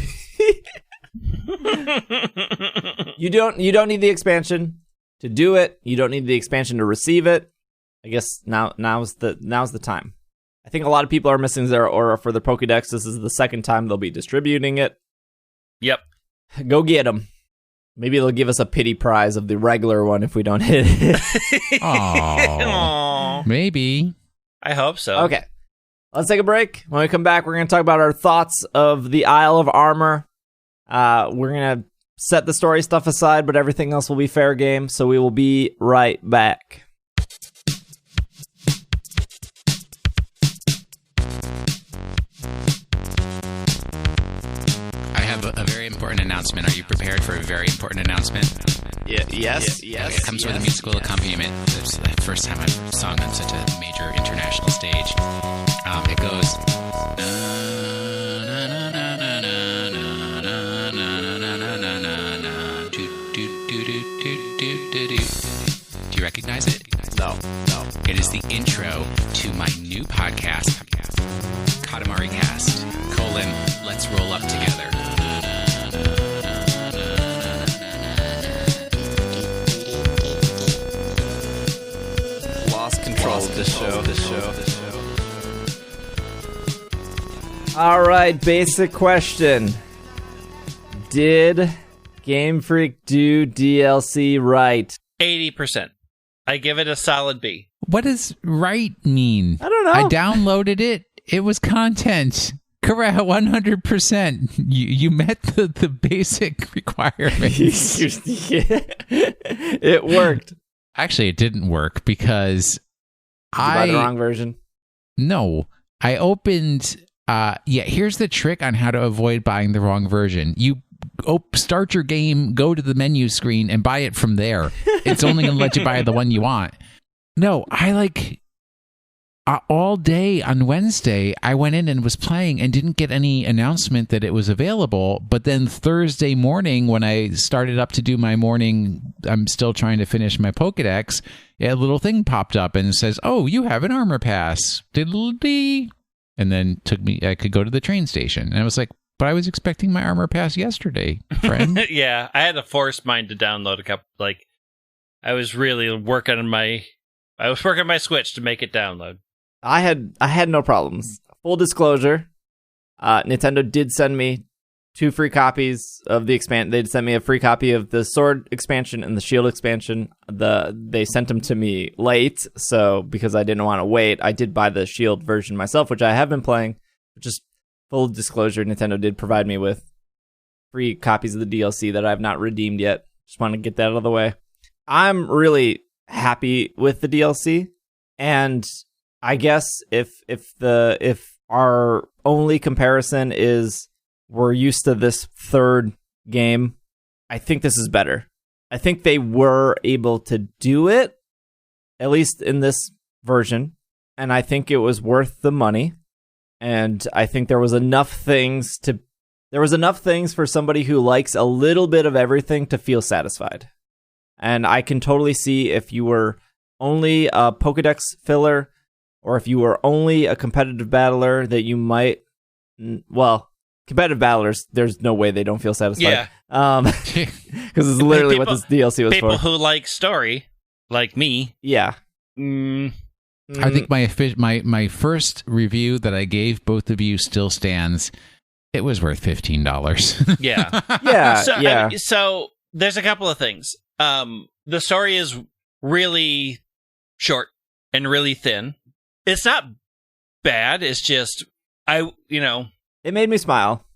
you don't need the expansion to do it. You don't need the expansion to receive it. I guess now's the time. I think a lot of people are missing Zeraora for their Pokédex. This is the second time they'll be distributing it. Yep. Go get them. Maybe they'll give us a pity prize of the regular one if we don't hit it. Aww. Maybe. I hope so. Okay. Let's take a break. When we come back, we're going to talk about our thoughts of the Isle of Armor. We're going to set the story stuff aside, but everything else will be fair game, so we will be right back. I have a very important announcement. Are you prepared for a very important announcement? Yes. It comes with a musical accompaniment. It's the first time I've sung on such a major international stage. It goes. Do you recognize it? No. It is the intro to my new podcast, Katamari Cast, Let's Roll Up Together. Lost control of this show. All right, basic question. Did Game Freak do DLC right? 80%. I give it a solid B. What does right mean? I don't know. I downloaded it. It was content. Correct, 100%. You met the basic requirements. It worked. Actually, it didn't work because Did you buy the wrong version? No. I opened... here's the trick on how to avoid buying the wrong version. You start your game, go to the menu screen, and buy it from there. It's only going to let you buy the one you want. No, all day on Wednesday, I went in and was playing and didn't get any announcement that it was available. But then Thursday morning, when I started up to do my morning, I'm still trying to finish my Pokedex, a little thing popped up and says, "Oh, you have an armor pass." Diddle-dee. And then I could go to the train station. And I was like, but I was expecting my armor pass yesterday, friend. Yeah, I had to force mine to download a couple. Like, I was really working on my Switch to make it download. I had no problems. Full disclosure, Nintendo did send me 2 free copies of the expansion. They sent me a free copy of the Sword expansion and the Shield expansion. They sent them to me late, so because I didn't want to wait, I did buy the Shield version myself, which I have been playing. Just full disclosure, Nintendo did provide me with free copies of the DLC that I've not redeemed yet. Just want to get that out of the way. I'm really happy with the DLC, and I guess if our only comparison is we're used to this third game, I think this is better. I think they were able to do it, at least in this version, and I think it was worth the money. And I think there was enough things for somebody who likes a little bit of everything to feel satisfied. And I can totally see if you were only a Pokedex filler, or if you were only a competitive battler, that you might... Well, competitive battlers, there's no way they don't feel satisfied. Yeah. Because it's literally what this DLC was for. People who like story, like me. Yeah. I think my first review that I gave both of you still stands. It was worth $15. Yeah. Yeah. So, yeah. So there's a couple of things. The story is really short and really thin. It's not bad. It's just it made me smile.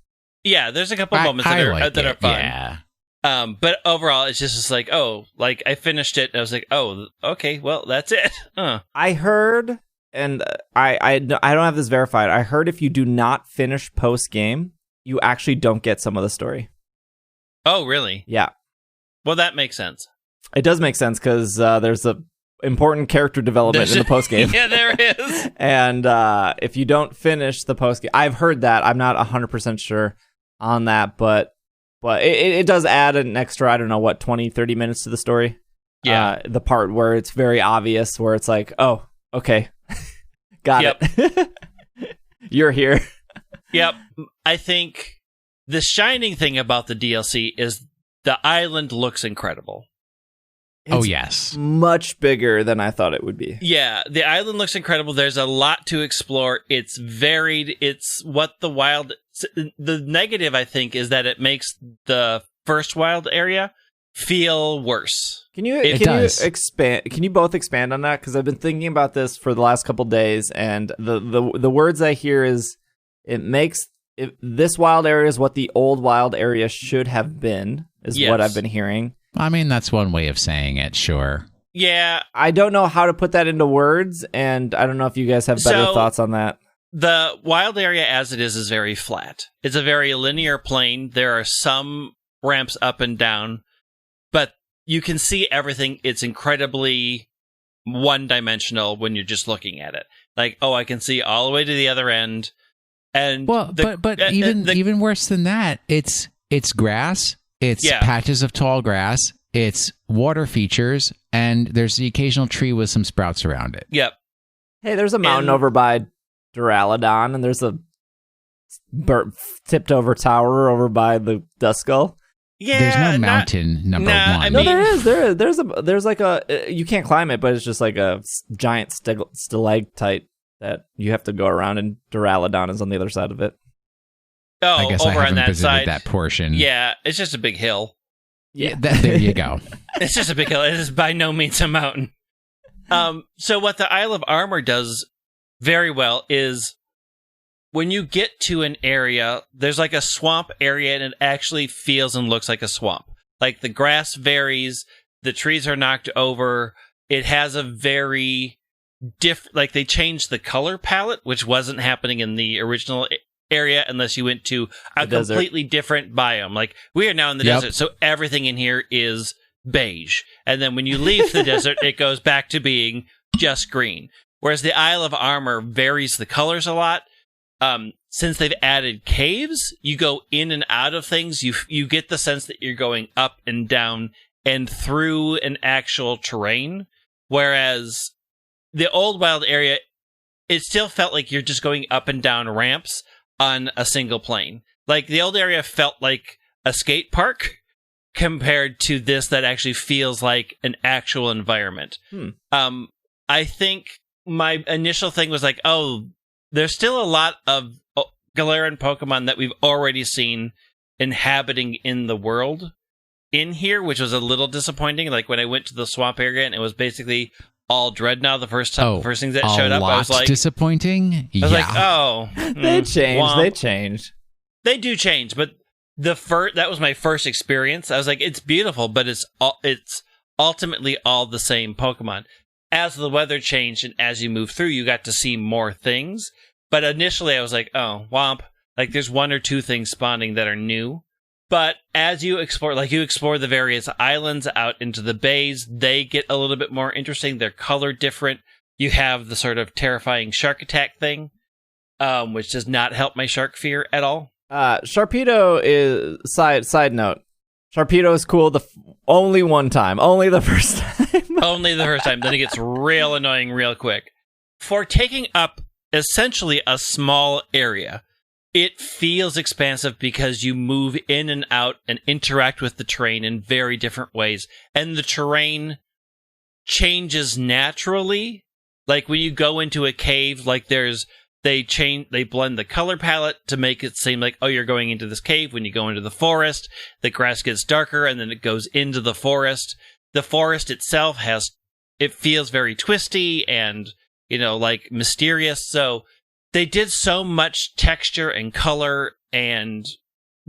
Yeah, there's a couple moments that are fun. Yeah. But overall, it's just like, I finished it, and I was like, oh, okay, well, that's it. I heard, and I don't have this verified, I heard if you do not finish post-game, you actually don't get some of the story. Oh, really? Yeah. Well, that makes sense. It does make sense, because there's a important character development in the post-game. Yeah, there is. And if you don't finish the post-game, I've heard that. I'm not 100% sure on that, but it does add an extra, 20, 30 minutes to the story. Yeah. The part where it's very obvious, where it's like, oh, okay, got it. You're here. Yep. I think the shining thing about the DLC is the island looks incredible. Oh, yes. Much bigger than I thought it would be. Yeah, the island looks incredible. There's a lot to explore. It's varied. It's what the wild... The negative, I think, is that it makes the first wild area feel worse. Can you expand? Can you both expand on that? Because I've been thinking about this for the last couple days, and the words I hear is this wild area is what the old wild area should have been, is what I've been hearing. I mean, that's one way of saying it, sure. Yeah. I don't know how to put that into words, and I don't know if you guys have better thoughts on that. The wild area as it is very flat. It's a very linear plane. There are some ramps up and down, but you can see everything. It's incredibly one-dimensional when you're just looking at it. Like, I can see all the way to the other end. And even worse than that, it's grass. It's patches of tall grass, it's water features, and there's the occasional tree with some sprouts around it. Yep. Hey, there's a mountain over by Duraludon, and there's a tipped-over tower over by the Duskull. Yeah, there's no mountain number one. I mean, there is. There's like you can't climb it, but it's just like a giant stalactite that you have to go around, and Duraludon is on the other side of it. Oh, I guess over I haven't on that visited side. that portion. Yeah, it's just a big hill. Yeah, there you go. It's just a big hill. It is by no means a mountain. So what the Isle of Armor does very well is when you get to an area, there's like a swamp area, and it actually feels and looks like a swamp. Like the grass varies, the trees are knocked over. It has a very like they changed the color palette, which wasn't happening in the original area unless you went to a completely different biome. Like, we are now in the desert, so everything in here is beige. And then when you leave the desert, it goes back to being just green. whereas the Isle of Armor varies the colors a lot. Since they've added caves, you go in and out of things. You get the sense that you're going up and down and through an actual terrain, whereas the old wild area, it still felt like you're just going up and down ramps on a single plane. Like, the old area felt like a skate park compared to this that actually feels like an actual environment. I think my initial thing was like, oh, there's still a lot of Galarian Pokemon that we've already seen inhabiting in the world in here, which was a little disappointing. Like, when I went to the swamp area and it was basically all Dreadnought the first things that showed up, I was like, disappointing. I was like, oh, they changed. Womp. They changed. They do change, but that was my first experience. I was like, it's beautiful, but it's ultimately all the same Pokemon. As the weather changed and as you move through, you got to see more things. But initially, I was like, oh, womp. Like, there's one or two things spawning that are new. But as you explore, the various islands out into the bays, they get a little bit more interesting. They're colored different. You have the sort of terrifying shark attack thing, which does not help my shark fear at all. Sharpedo is side note. Sharpedo is cool only one time, only the first time. Only the first time. Then it gets real annoying real quick. For taking up essentially a small area, it feels expansive because you move in and out and interact with the terrain in very different ways. And the terrain changes naturally. Like, when you go into a cave, like, they blend the color palette to make it seem like, oh, you're going into this cave. When you go into the forest, the grass gets darker and then it goes into the forest. The forest itself it feels very twisty and, like, mysterious. So they did so much texture and color and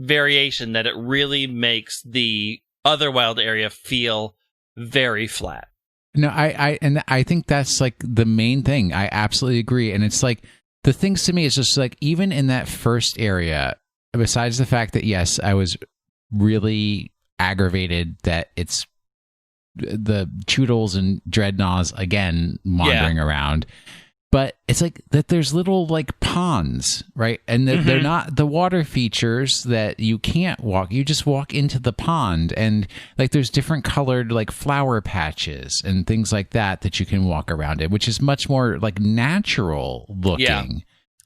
variation that it really makes the other wild area feel very flat. No, I think that's like the main thing. I absolutely agree. And it's like, the things to me is just like, even in that first area, besides the fact that, yes, I was really aggravated that it's the Choodles and Dreadnoughts again wandering around. But it's like that there's little like ponds, right? And they're not the water features that you can't walk. You just walk into the pond, and like there's different colored like flower patches and things like that you can walk around it, which is much more like natural looking. Yeah.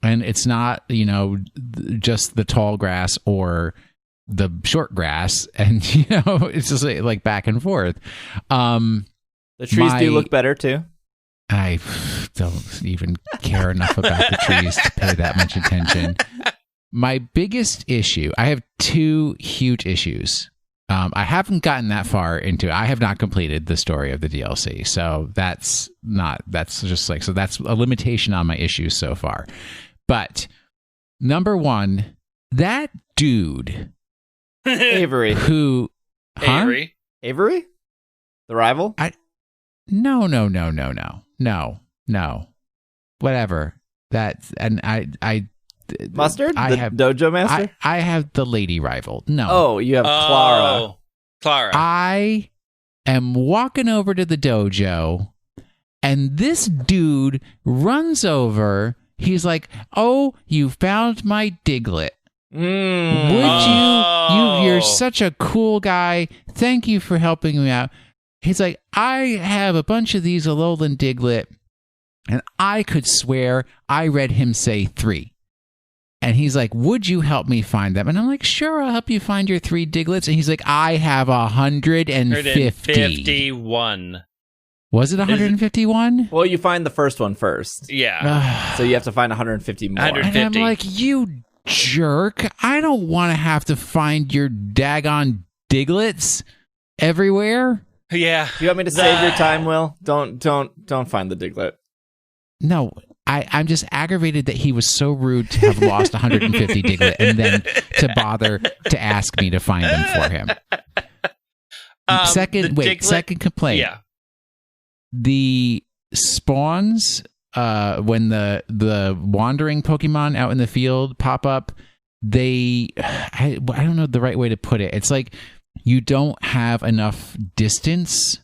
And it's not, just the tall grass or the short grass, and it's just like back and forth. The trees do look better too. I don't even care enough about the trees to pay that much attention. My biggest issue, I have two huge issues. I haven't gotten that far into it. I have not completed the story of the DLC. So that's a limitation on my issues so far. But number one, that dude, Avery, Avery, the rival? No. Whatever. Mustard? I have Dojo Master? I have the lady rival. No. Oh, you have Clara. I am walking over to the dojo, and this dude runs over. He's like, "Oh, you found my Diglett. Would you're such a cool guy. Thank you for helping me out." He's like, I have a bunch of these Alolan Diglett, and I could swear I read him say 3. And he's like, would you help me find them? And I'm like, sure, I'll help you find your 3 Digletts. And he's like, I have 150. 151. Was it 151? Well, you find the first one first. Yeah. So you have to find 150 more. 150. And I'm like, you jerk. I don't want to have to find your daggone Digletts everywhere. Yeah. Do you want me to save your time, Will? Don't find the Diglett. No, I'm just aggravated that he was so rude to have lost 150 Diglett and then to bother to ask me to find them for him. Second complaint. Yeah. The spawns, when the wandering Pokemon out in the field pop up, I don't know the right way to put it. It's like, you don't have enough distance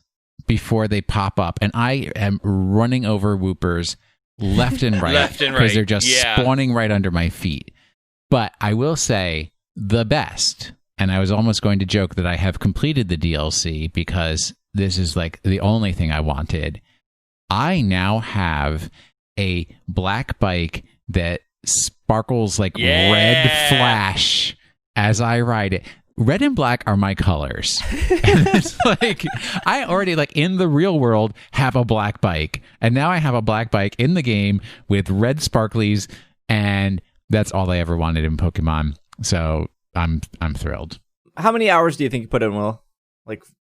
before they pop up. And I am running over Woopers left and right. Left and right. Because they're just spawning right under my feet. But I will say the best, and I was almost going to joke that I have completed the DLC because this is like the only thing I wanted. I now have a black bike that sparkles like red flash as I ride it. Red and black are my colors. And it's like, I already, like, in the real world, have a black bike. And now I have a black bike in the game with red sparklies, and that's all I ever wanted in Pokemon. So I'm thrilled. How many hours do you think you put in, Will?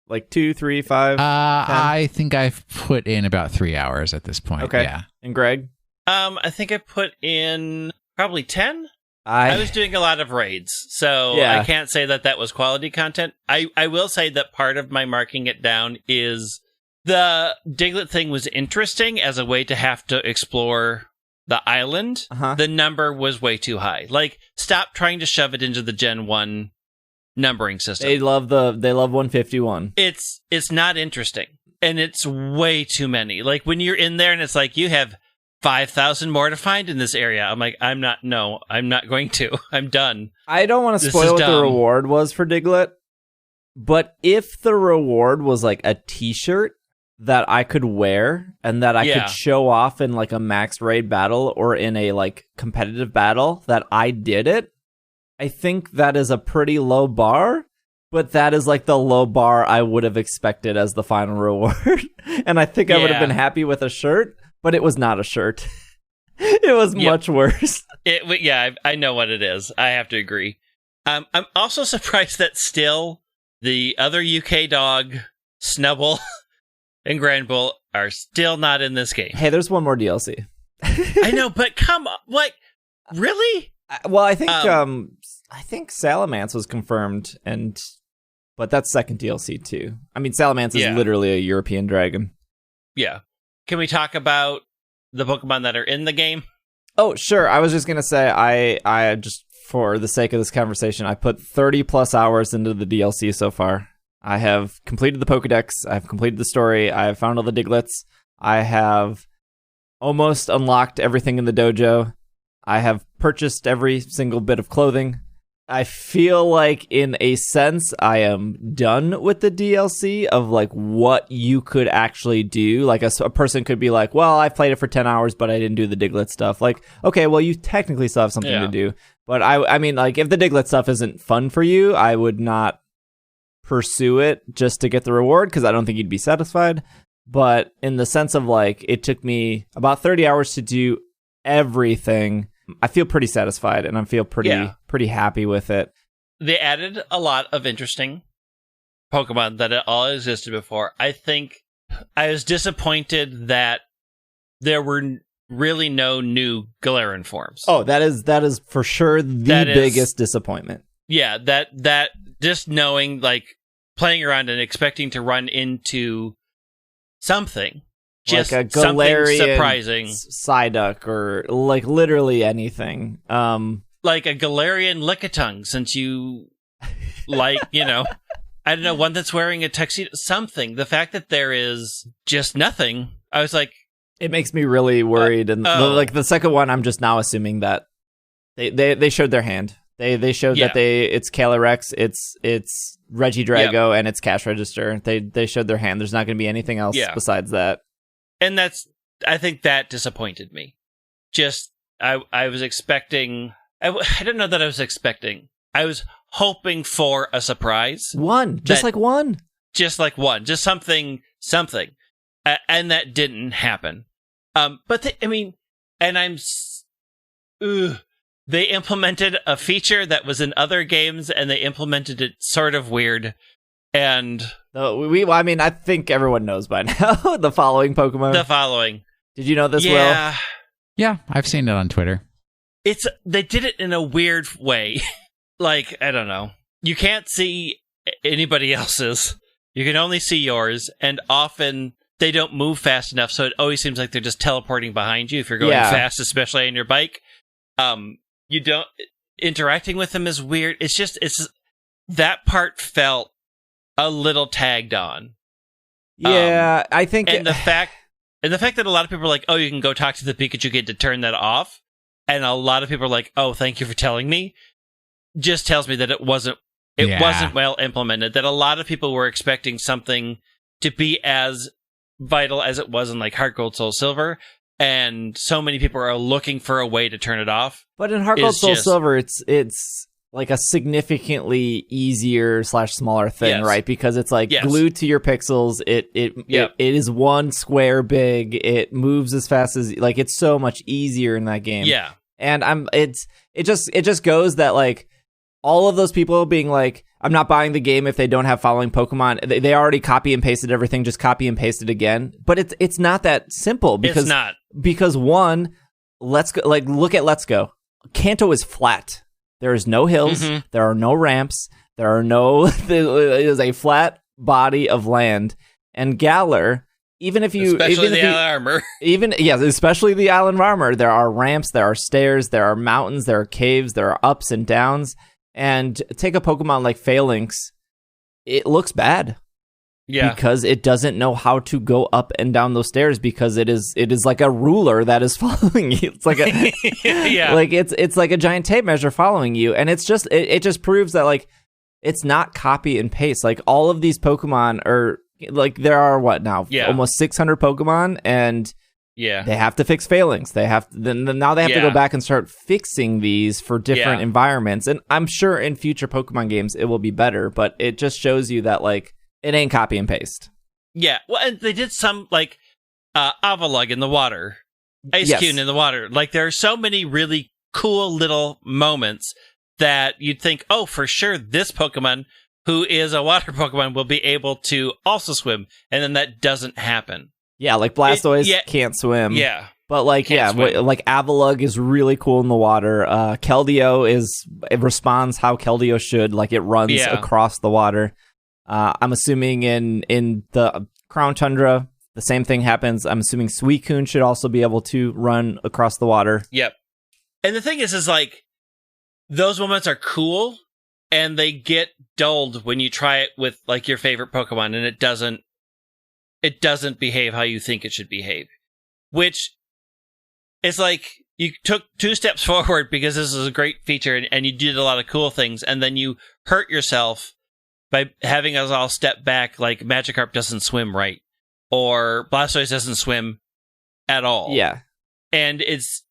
Like 2, 3, 5? 10? I think I've put in about 3 hours at this point. Okay. Yeah. And Greg? I think I put in probably 10. I was doing a lot of raids, so I can't say that was quality content. I will say that part of my marking it down is the Diglett thing was interesting as a way to have to explore the island. The number was way too high. Like, stop trying to shove it into the Gen 1 numbering system. They love 151. It's not interesting, and it's way too many. Like, when you're in there and it's like, you have 5,000 more to find in this area. I'm like, I'm not going to. I'm done. I don't want to spoil what the reward was for Diglett, but if the reward was like a t-shirt that I could wear and that I could show off in like a max raid battle or in a like competitive battle that I did it, I think that is a pretty low bar, but that is like the low bar I would have expected as the final reward. And I think I would have been happy with a shirt. But it was not a shirt. It was much worse. I know what it is. I have to agree. I'm also surprised that still the other UK dog, Snubbull, and Granbull are still not in this game. Hey, there's one more DLC. I know, but come on. Like, really? Well, I think Salamence was confirmed, but that's second DLC too. I mean, Salamence is literally a European dragon. Yeah. Can we talk about the Pokemon that are in the game? Oh, sure. I was just going to say, I just, for the sake of this conversation, I put 30 plus hours into the DLC so far. I have completed the Pokedex. I've completed the story. I have found all the Digletts. I have almost unlocked everything in the dojo. I have purchased every single bit of clothing. I feel like, in a sense, I am done with the DLC of, like, what you could actually do. Like, a person could be like, well, I played it for 10 hours, but I didn't do the Diglett stuff. Like, okay, well, you technically still have something to do. But, I mean, like, if the Diglett stuff isn't fun for you, I would not pursue it just to get the reward, because I don't think you'd be satisfied. But in the sense of, like, it took me about 30 hours to do everything, I feel pretty satisfied, and I feel pretty happy with it. They added a lot of interesting Pokemon that all existed before. I think I was disappointed that there were really no new Galarian forms. Oh, that is for sure the biggest disappointment. Yeah, that just knowing, like, playing around and expecting to run into something. Just like a Galarian surprising Psyduck, or like literally anything. Like a Galarian Lickitung, since you like, I don't know, one that's wearing a tuxedo, something. The fact that there is just nothing, I was like, it makes me really worried. And like the second one, I'm just now assuming that they showed their hand. They showed that it's Calyrex, it's Regidrago, and it's Cash Register. They showed their hand. There's not going to be anything else besides that. And I think that disappointed me. Just, I was expecting, I don't know that I was expecting. I was hoping for a surprise. Just one. Just something. And that didn't happen. But they implemented a feature that was in other games, and they implemented it sort of weird. And I think everyone knows by now the following Pokemon. Did you know this, Will? Yeah, I've seen it on Twitter. They did it in a weird way. Like, I don't know. You can't see anybody else's. You can only see yours, and often they don't move fast enough, so it always seems like they're just teleporting behind you if you're going fast, especially on your bike. You don't interacting with them is weird. It's that part felt a little tagged on. Yeah, I think... And the fact And the fact that a lot of people are like, oh, you can go talk to the Pikachu kid to turn that off, and a lot of people are like, oh, thank you for telling me, just tells me that it wasn't well implemented, that a lot of people were expecting something to be as vital as it was in like Heart Gold Soul Silver, and so many people are looking for a way to turn it off. But in Heart Gold Soul Silver, it's like a significantly easier / smaller thing, right? Because it's like glued to your pixels. It is one square big. It moves as fast as like it's so much easier in that game. Yeah, and it just goes that like all of those people being like, I'm not buying the game if they don't have following Pokemon. They already copy and pasted everything. Just copy and paste it again. But it's not that simple because it's not. Because one, Let's Go, like look at Let's Go. Kanto is flat. There is no hills. Mm-hmm. There are no ramps. There are no. It is a flat body of land. And Galar, especially the Island Armor, especially the Island Armor. There are ramps. There are stairs. There are mountains. There are caves. There are ups and downs. And take a Pokemon like Phalanx, it looks bad. Yeah. Because it doesn't know how to go up and down those stairs because it is like a ruler that is following you. It's like a like it's like a giant tape measure following you. And it's just it just proves that like it's not copy and paste. Like all of these Pokemon are like there are almost 600 Pokemon, and they have to fix Phalanx. They have to, now they have to go back and start fixing these for different environments. And I'm sure in future Pokemon games it will be better, but it just shows you that like it ain't copy and paste. Yeah, well, and they did some like Avalugg in the water, Ice-Cune in the water. Like there are so many really cool little moments that you'd think, oh, for sure, this Pokemon who is a water Pokemon will be able to also swim, and then that doesn't happen. Yeah, like Blastoise can't swim. Yeah. But like, like Avalugg is really cool in the water. Keldeo responds how Keldeo should, like it runs across the water. I'm assuming in the Crown Tundra, the same thing happens. I'm assuming Suicune should also be able to run across the water. Yep. And the thing is like, those moments are cool, and they get dulled when you try it with like your favorite Pokemon, and it doesn't behave how you think it should behave. Which is like, you took 2 steps forward because this is a great feature, and you did a lot of cool things, and then you hurt yourself by having us all step back, like Magikarp doesn't swim right, or Blastoise doesn't swim at all. Yeah. And it's...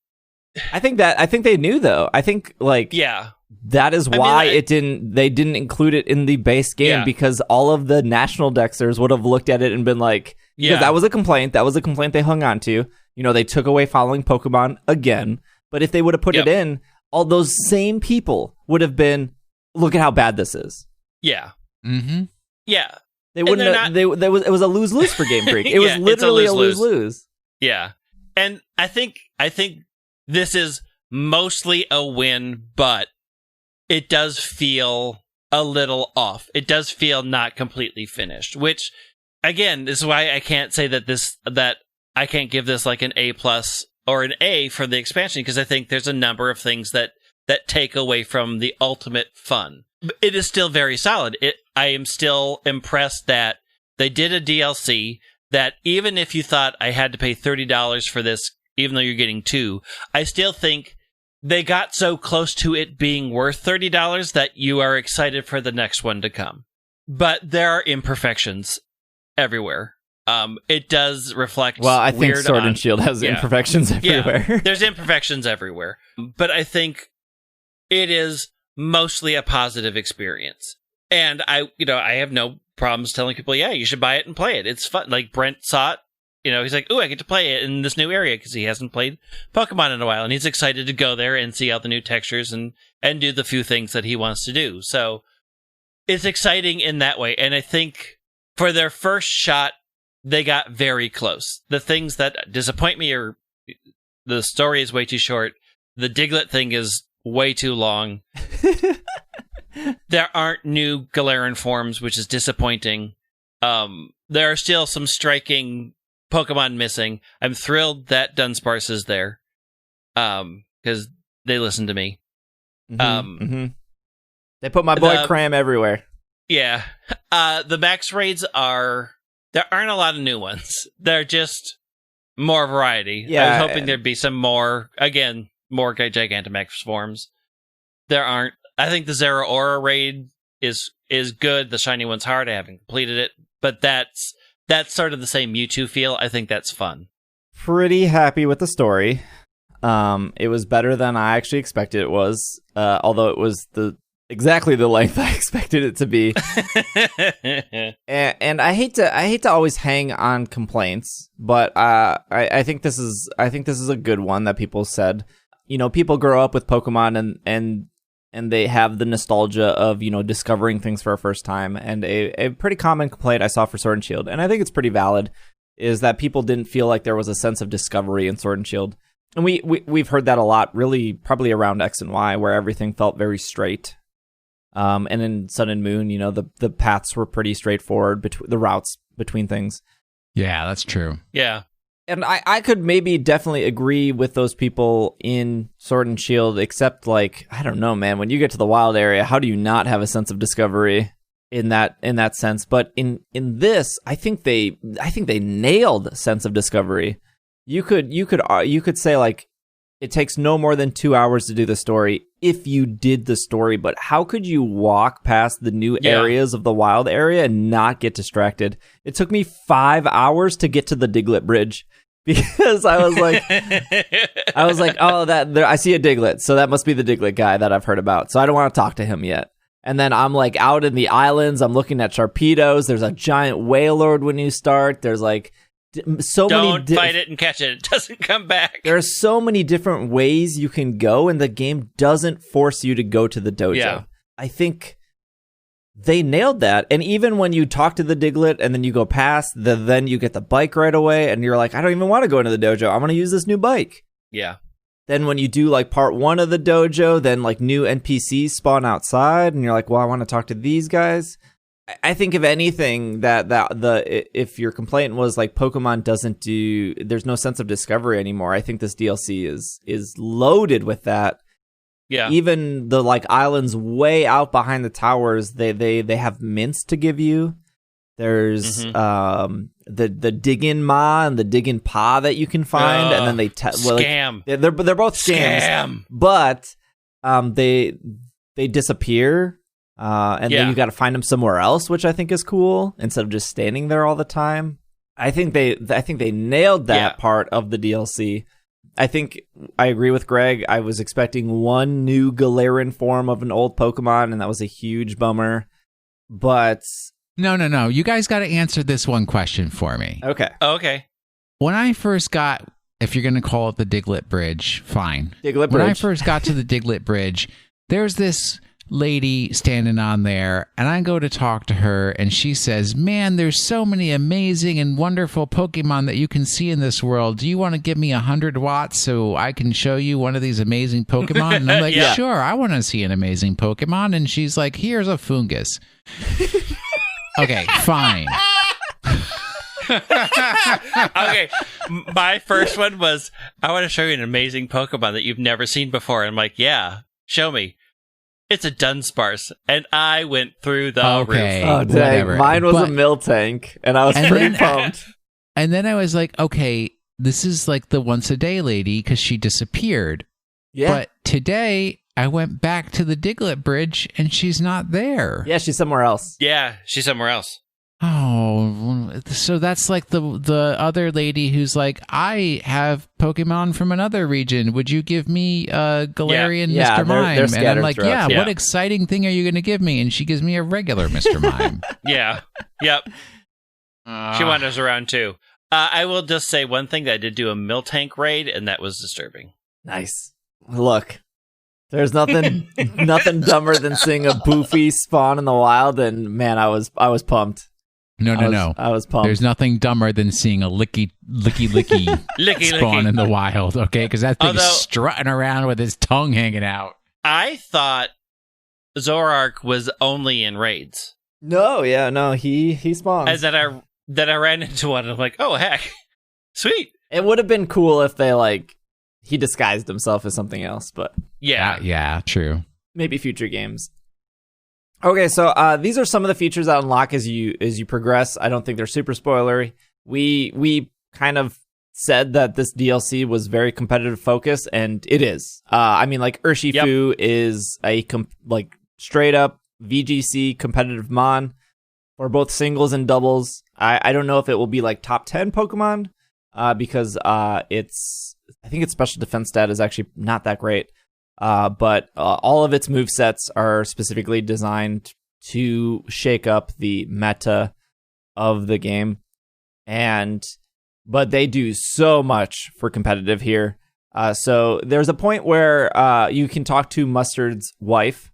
I think they knew, though. I think, like... Yeah. That is why they didn't include it in the base game, because all of the national Dexters would have looked at it and been like... Because that was a complaint. That was a complaint they hung on to. You know, they took away following Pokemon again. But if they would have put it in, all those same people would have been, look at how bad this is. Yeah. Mm-hmm. Yeah. They wouldn't. It was a lose-lose for Game Freak. It was literally a lose-lose. Yeah, and I think this is mostly a win, but it does feel a little off. It does feel not completely finished. Which, again, this is why I can't say that I can't give this like an A+ or an A for the expansion, because I think there's a number of things that take away from the ultimate fun. It is still very solid. I am still impressed that they did a DLC that, even if you thought I had to pay $30 for this, even though you're getting 2, I still think they got so close to it being worth $30 that you are excited for the next one to come. But there are imperfections everywhere. It does reflect. Well, I think Sword and Shield has imperfections everywhere. Yeah, there's imperfections everywhere. But I think it is mostly a positive experience. And I have no problems telling people, you should buy it and play it. It's fun. Like Brent saw it, he's like, I get to play it in this new area because he hasn't played Pokemon in a while, and he's excited to go there and see all the new textures and do the few things that he wants to do. So it's exciting in that way. And I think for their first shot, they got very close. The things that disappoint me are the story is way too short. The Diglett thing is way too long. There aren't new Galarian forms, which is disappointing. There are still some striking Pokemon missing. I'm thrilled that Dunsparce is there, because they listen to me. They put my boy Cram everywhere. Yeah. The max raids there aren't a lot of new ones. They're just More variety. Yeah, I was hoping there'd be some more Gigantamax forms. There aren't. I think the Zeraora raid is good. The shiny one's hard. I haven't completed it, but that's sort of the same Mewtwo feel. I think that's fun. Pretty happy with the story. It was better than I actually expected it was, although it was exactly the length I expected it to be. and I hate to always hang on complaints, but I think this is a good one that people said. You know, people grow up with Pokemon and they have the nostalgia of, you know, discovering things for a first time. And a pretty common complaint I saw for Sword and Shield, and I think it's pretty valid, is that people didn't feel like there was a sense of discovery in Sword and Shield. And we've heard that a lot, really, probably around X and Y, where everything felt very straight. And in Sun and Moon, you know, the paths were pretty straightforward, the routes between things. Yeah, that's true. Yeah. And I could maybe definitely agree with those people in Sword and Shield, except, like, I don't know, man, when you get to the wild area, how do you not have a sense of discovery in that sense? But in this, I think they nailed sense of discovery. You could say, like, it takes no more than 2 hours to do the story if you did the story, but how could you walk past the new areas of the wild area and not get distracted? It took me 5 hours to get to the Diglett Bridge because I was like, oh, I see a Diglett, so that must be the Diglett guy that I've heard about. So I don't want to talk to him yet. And then I'm like out in the islands. I'm looking at Sharpedos. There's a giant Wailord when you start. There's like Don't fight it and catch it. It doesn't come back. There are so many different ways you can go, and the game doesn't force you to go to the dojo. Yeah. I think they nailed that. And even when you talk to the Diglett and then you go past, then you get the bike right away, and you're like, I don't even want to go into the dojo. I want to use this new bike. Yeah. Then when you do like part 1 of the dojo, then like new NPCs spawn outside, and you're like, well, I want to talk to these guys. I think if anything, if your complaint was like Pokemon there's no sense of discovery anymore, I think this DLC is loaded with that. Yeah. Even the like islands way out behind the towers, they have mints to give you. There's the Diggin' Ma and the Diggin' Pa that you can find, and then scam. They're both scams, but they disappear. And then you got to find them somewhere else, which I think is cool, instead of just standing there all the time. I think they nailed that part of the DLC. I think I agree with Greg. I was expecting one new Galarian form of an old Pokemon, and that was a huge bummer. But no. You guys got to answer this one question for me. Okay. When I first got, if you're going to call it the Diglett Bridge, fine. Diglett Bridge. When I first got to the Diglett Bridge, there's this lady standing on there, and I go to talk to her, and she says, man, there's so many amazing and wonderful Pokemon that you can see in this world. Do you want to give me 100 watts so I can show you one of these amazing Pokemon? And I'm like, sure, I want to see an amazing Pokemon. And she's like, here's a Fungus. Okay, fine. Okay, my first one was, I want to show you an amazing Pokemon that you've never seen before. And I'm like, yeah, show me. It's a Dunsparce, and I went through the roof. Oh, dang. Whatever. Mine was a Miltank, and I was pretty pumped. And then I was like, okay, this is like the once-a-day lady, because she disappeared. Yeah. But today, I went back to the Diglett Bridge, and she's not there. Yeah, she's somewhere else. Yeah, she's somewhere else. Oh, so that's like the other lady who's like, I have Pokemon from another region. Would you give me Galarian Mr. Mime? And I'm like, what exciting thing are you going to give me? And she gives me a regular Mr. Mime. Yeah. Yep. She wanders around too. I will just say one thing, that I did do a Miltank raid, and that was disturbing. Nice. Look, there's nothing dumber than seeing a Boofy spawn in the wild, and man, I was pumped. No. I was pumped. There's nothing dumber than seeing a licky spawn in the wild, okay? Because that thing's strutting around with his tongue hanging out. I thought Zoroark was only in raids. No, he spawns. And then I ran into one, and I'm like, oh, heck. Sweet. It would have been cool if he disguised himself as something else, but... Yeah, true. Maybe future games. Okay, so these are some of the features that unlock as you progress. I don't think they're super spoilery. We kind of said that this DLC was very competitive focused, and it is. I mean, like Urshifu is a straight up VGC competitive mon for both singles and doubles. I don't know if it will be like top 10 Pokemon because I think its special defense stat is actually not that great. But all of its movesets are specifically designed to shake up the meta of the game. But they do so much for competitive here. So there's a point where you can talk to Mustard's wife,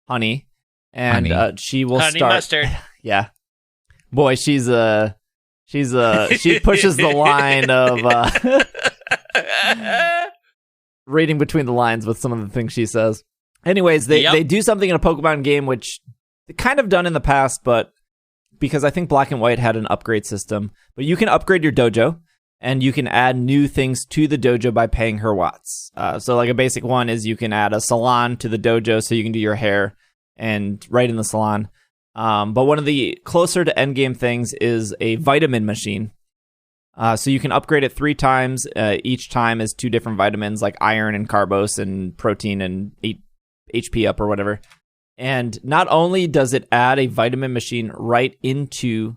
Honey, and she will Honey start. Mustard. Yeah, boy, she pushes the line of reading between the lines with some of the things she says. Anyways, they do something in a Pokemon game which they kind of done in the past, but because I think Black and White had an upgrade system, but you can upgrade your dojo and you can add new things to the dojo by paying her watts. So like a basic one is you can add a salon to the dojo so you can do your hair and right in the salon. But one of the closer to endgame things is a vitamin machine. So you can upgrade it 3 times. Each time is 2 different vitamins like iron and carbos and protein and 8 HP up or whatever. And not only does it add a vitamin machine right into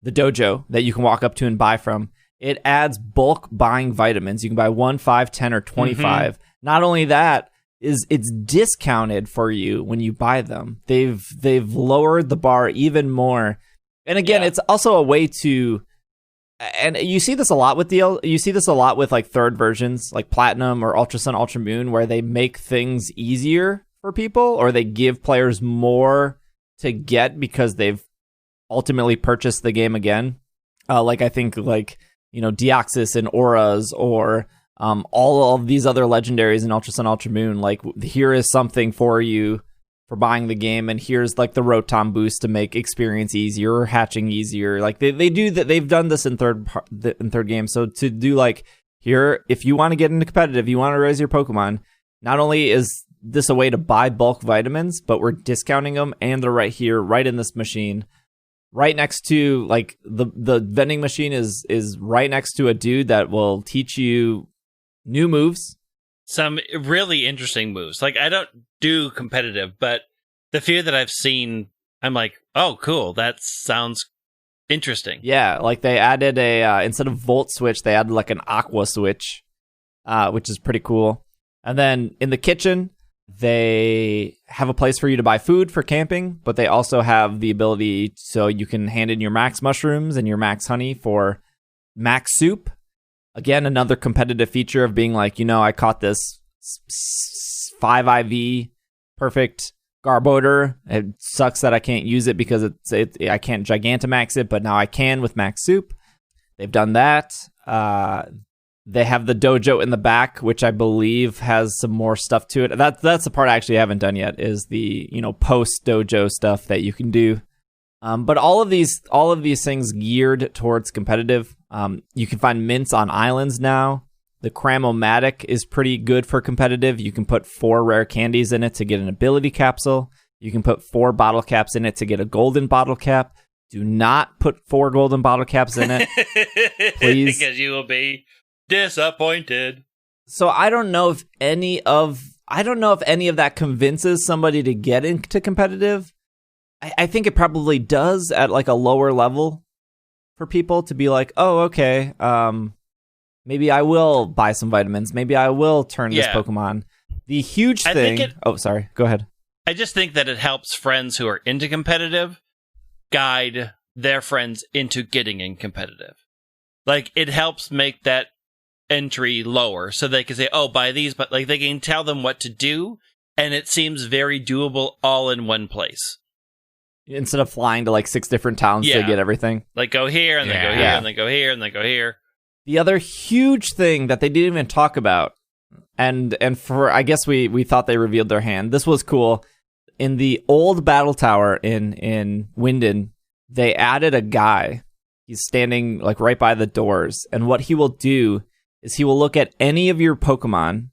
the dojo that you can walk up to and buy from, it adds bulk buying vitamins. You can buy 1, 5, 10, or 25. Mm-hmm. Not only that, it's discounted for you when you buy them. They've lowered the bar even more. And again, it's also a way to, and you see this a lot with like third versions, like Platinum or Ultra Sun, Ultra Moon, where they make things easier for people, or they give players more to get because they've ultimately purchased the game again. Like I think Deoxys and Auras or all of these other legendaries in Ultra Sun, Ultra Moon. Like here is something for you for buying the game, and here's like the Rotom boost to make experience easier or hatching easier. Like they do that. They've done this in third game. So to do like here, if you want to get into competitive, you want to raise your Pokemon, not only is this a way to buy bulk vitamins, but we're discounting them, and they're right here, right in this machine, right next to like the vending machine is right next to a dude that will teach you new moves. Some really interesting moves. Like I don't do competitive, but the few that I've seen, I'm like, oh, cool. That sounds interesting. Yeah, like they added instead of Volt Switch, they added like an Aqua Switch, which is pretty cool. And then in the kitchen, they have a place for you to buy food for camping, but they also have the ability so you can hand in your max mushrooms and your max honey for max soup. Again, another competitive feature of being like, I caught this 5 IV perfect Garbodor. It sucks that I can't use it because I can't Gigantamax it, but now I can with max soup. They've done that. They have the dojo in the back, which I believe has some more stuff to it. That's the part I actually haven't done yet, is the post dojo stuff that you can do. But all of these things geared towards competitive. You can find mints on islands now. The Cram-o-matic is pretty good for competitive. You can put 4 rare candies in it to get an ability capsule. You can put 4 bottle caps in it to get a golden bottle cap. Do not put 4 golden bottle caps in it, please, because you will be disappointed. So I don't know if any of that convinces somebody to get into competitive. I think it probably does at like a lower level for people to be like, oh, okay, maybe I will buy some vitamins. Maybe I will turn this Pokemon. The huge thing. Sorry. Go ahead. I just think that it helps friends who are into competitive guide their friends into getting in competitive. Like it helps make that entry lower so they can say, oh, buy these, but like they can tell them what to do, and it seems very doable all in one place. Instead of flying to like 6 different towns to get everything. Like go here, and then go here, and then go here, and then go here. The other huge thing that they didn't even talk about, and for, I guess we thought they revealed their hand. This was cool. In the old battle tower in Winden, they added a guy. He's standing like right by the doors. And what he will do is he will look at any of your Pokemon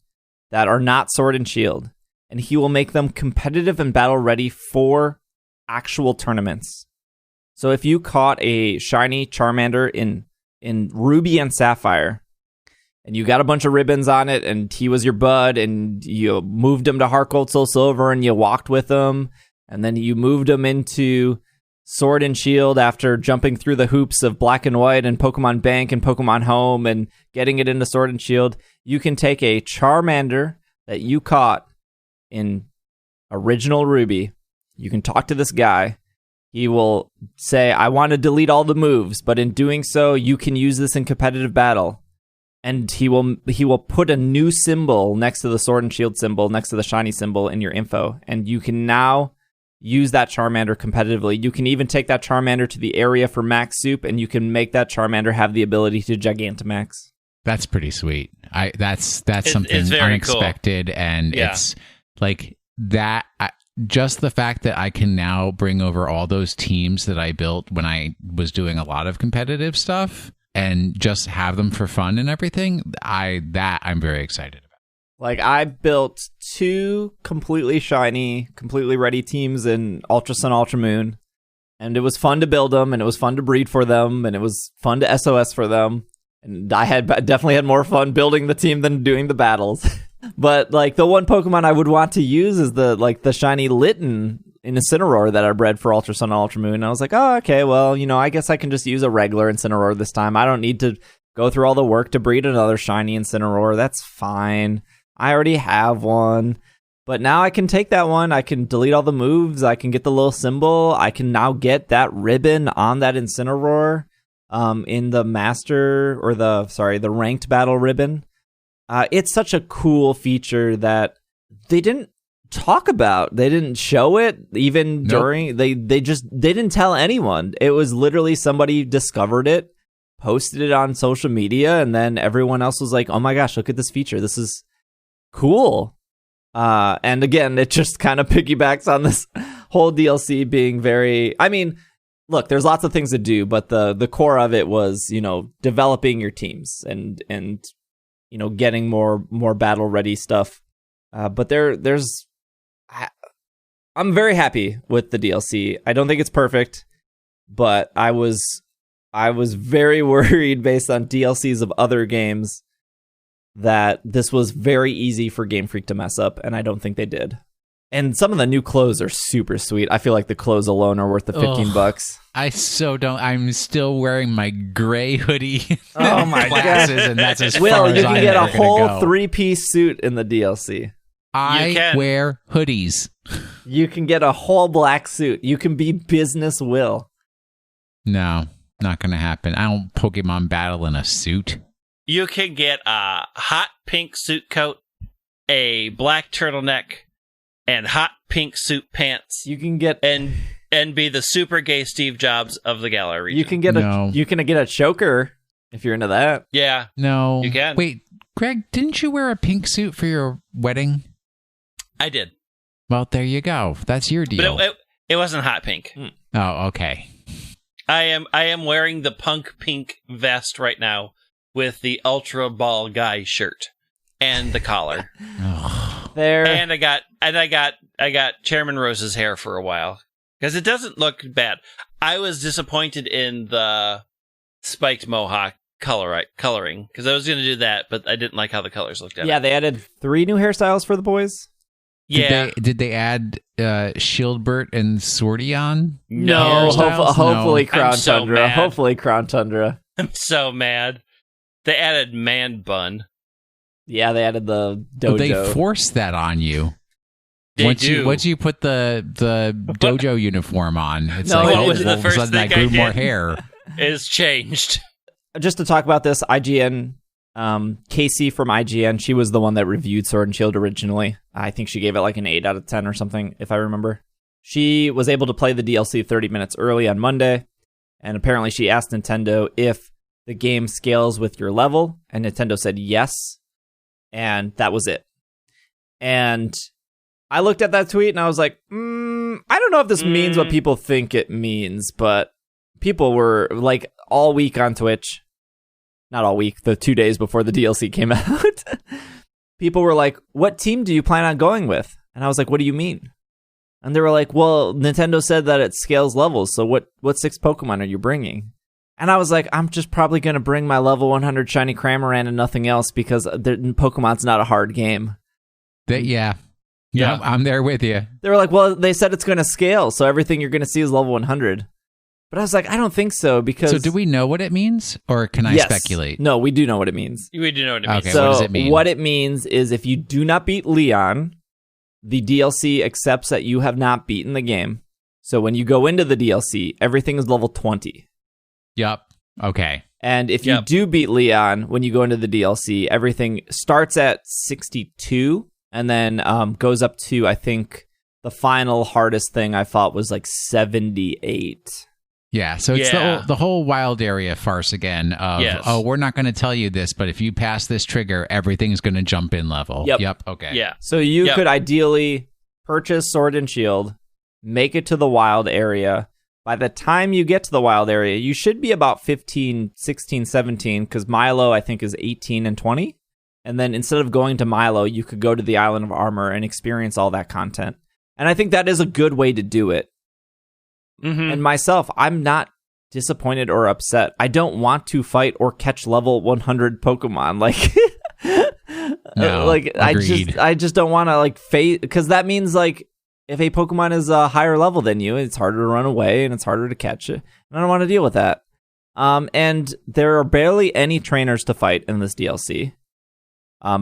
that are not Sword and Shield, and he will make them competitive and battle ready for actual tournaments. So if you caught a shiny Charmander in Ruby and Sapphire, and you got a bunch of ribbons on it, and he was your bud, and you moved him to Heart Gold Soul Silver, and you walked with him, and then you moved him into Sword and Shield after jumping through the hoops of Black and White and Pokemon Bank and Pokemon Home and getting it into Sword and Shield. You can take a Charmander that you caught in Original Ruby. You can talk to this guy. He will say, I want to delete all the moves, but in doing so, you can use this in competitive battle. And he will put a new symbol next to the Sword and Shield symbol, next to the shiny symbol in your info. And you can now use that Charmander competitively. You can even take that Charmander to the area for Max Soup, and you can make that Charmander have the ability to Gigantamax. That's pretty sweet. That's something very unexpected, cool. And it's like that. Just the fact that I can now bring over all those teams that I built when I was doing a lot of competitive stuff and just have them for fun and everything, I'm very excited about. Like, I built 2 completely shiny, completely ready teams in Ultra Sun, Ultra Moon, and it was fun to build them, and it was fun to breed for them, and it was fun to SOS for them, and I definitely had more fun building the team than doing the battles. But, like, the one Pokemon I would want to use is the shiny Litten in Incineroar that I bred for Ultra Sun and Ultra Moon. And I was like, oh, okay, well, I guess I can just use a regular Incineroar this time. I don't need to go through all the work to breed another shiny Incineroar. That's fine. I already have one. But now I can take that one. I can delete all the moves. I can get the little symbol. I can now get that ribbon on that Incineroar in the the ranked battle ribbon. It's such a cool feature that they didn't talk about. They didn't show it even during. They didn't tell anyone. It was literally somebody discovered it, posted it on social media, and then everyone else was like, "Oh my gosh, look at this feature! This is cool." And again, it just kind of piggybacks on this whole DLC being very. I mean, look, there's lots of things to do, but the core of it was developing your teams and getting more battle ready stuff. But I'm very happy with the DLC. I don't think it's perfect, but I was very worried based on DLCs of other games that this was very easy for Game Freak to mess up, and I don't think they did. And some of the new clothes are super sweet. I feel like the clothes alone are worth the $15. I so don't. I'm still wearing my gray hoodie. Oh my glasses, god! And that's as Will, far as you can get a whole go. 3-piece suit in the DLC. I wear hoodies. You can get a whole black suit. You can be business Will. No, not going to happen. I don't Pokemon battle in a suit. You can get a hot pink suit coat, a black turtleneck, and hot pink suit pants. You can get and be the super gay Steve Jobs of the Galar region. You can get a choker if you're into that. Yeah. No. You can. Wait, Greg, didn't you wear a pink suit for your wedding? I did. Well, there you go. That's your deal. But it wasn't hot pink. Oh, okay. I am wearing the punk pink vest right now with the Ultra Ball Guy shirt and the collar. There. And I got Chairman Rose's hair for a while because it doesn't look bad. I was disappointed in the spiked mohawk coloring because I was going to do that, but I didn't like how the colors looked. Yeah, they added 3 new hairstyles for the boys. Did they add Shieldbert and Swordion? No, hopefully Crown Tundra. Mad. Hopefully Crown Tundra. I'm so mad. They added Man Bun. Yeah, they added the Dojo. But they forced that on you. Once you put the Dojo uniform on, it's the first thing I grew more hair. Is changed. Just to talk about this, IGN, Casey from IGN, she was the one that reviewed Sword and Shield originally. I think she gave it like an 8 out of 10 or something, if I remember. She was able to play the DLC 30 minutes early on Monday, and apparently she asked Nintendo if the game scales with your level, and Nintendo said yes, and that was it. And I looked at that tweet, and I was like, I don't know if this means what people think it means, but people were, like, all week on Twitch, not all week, the 2 days before the DLC came out, people were like, what team do you plan on going with? And I was like, what do you mean? And they were like, well, Nintendo said that it scales levels, so what 6 Pokemon are you bringing? And I was like, I'm just probably going to bring my level 100 shiny Cram-o-matic and nothing else because Pokemon's not a hard game. Yeah, I'm there with you. They were like, well, they said it's going to scale, so everything you're going to see is level 100. But I was like, I don't think so because... So do we know what it means, or can I speculate? No, we do know what it means. We do know what it means. Okay, so what does it mean? What it means is if you do not beat Leon, the DLC accepts that you have not beaten the game. So when you go into the DLC, everything is level 20. Yep. Okay. And if you do beat Leon, when you go into the DLC, everything starts at 62 and then goes up to, I think, the final hardest thing I thought was like 78. Yeah, so it's the whole wild area farce again of, we're not going to tell you this, but if you pass this trigger, everything's going to jump in level. Yep. Okay. Yeah. So you could ideally purchase Sword and Shield, make it to the wild area. By the time you get to the wild area, you should be about 15, 16, 17, because Milo, I think, is 18 and 20. And then instead of going to Milo, you could go to the Island of Armor and experience all that content. And I think that is a good way to do it. Mm-hmm. And myself, I'm not disappointed or upset. I don't want to fight or catch level 100 Pokemon. Like, no, I just don't want to like face, because that means like if a Pokemon is a higher level than you, it's harder to run away and it's harder to catch it. And I don't want to deal with that. And there are barely any trainers to fight in this DLC,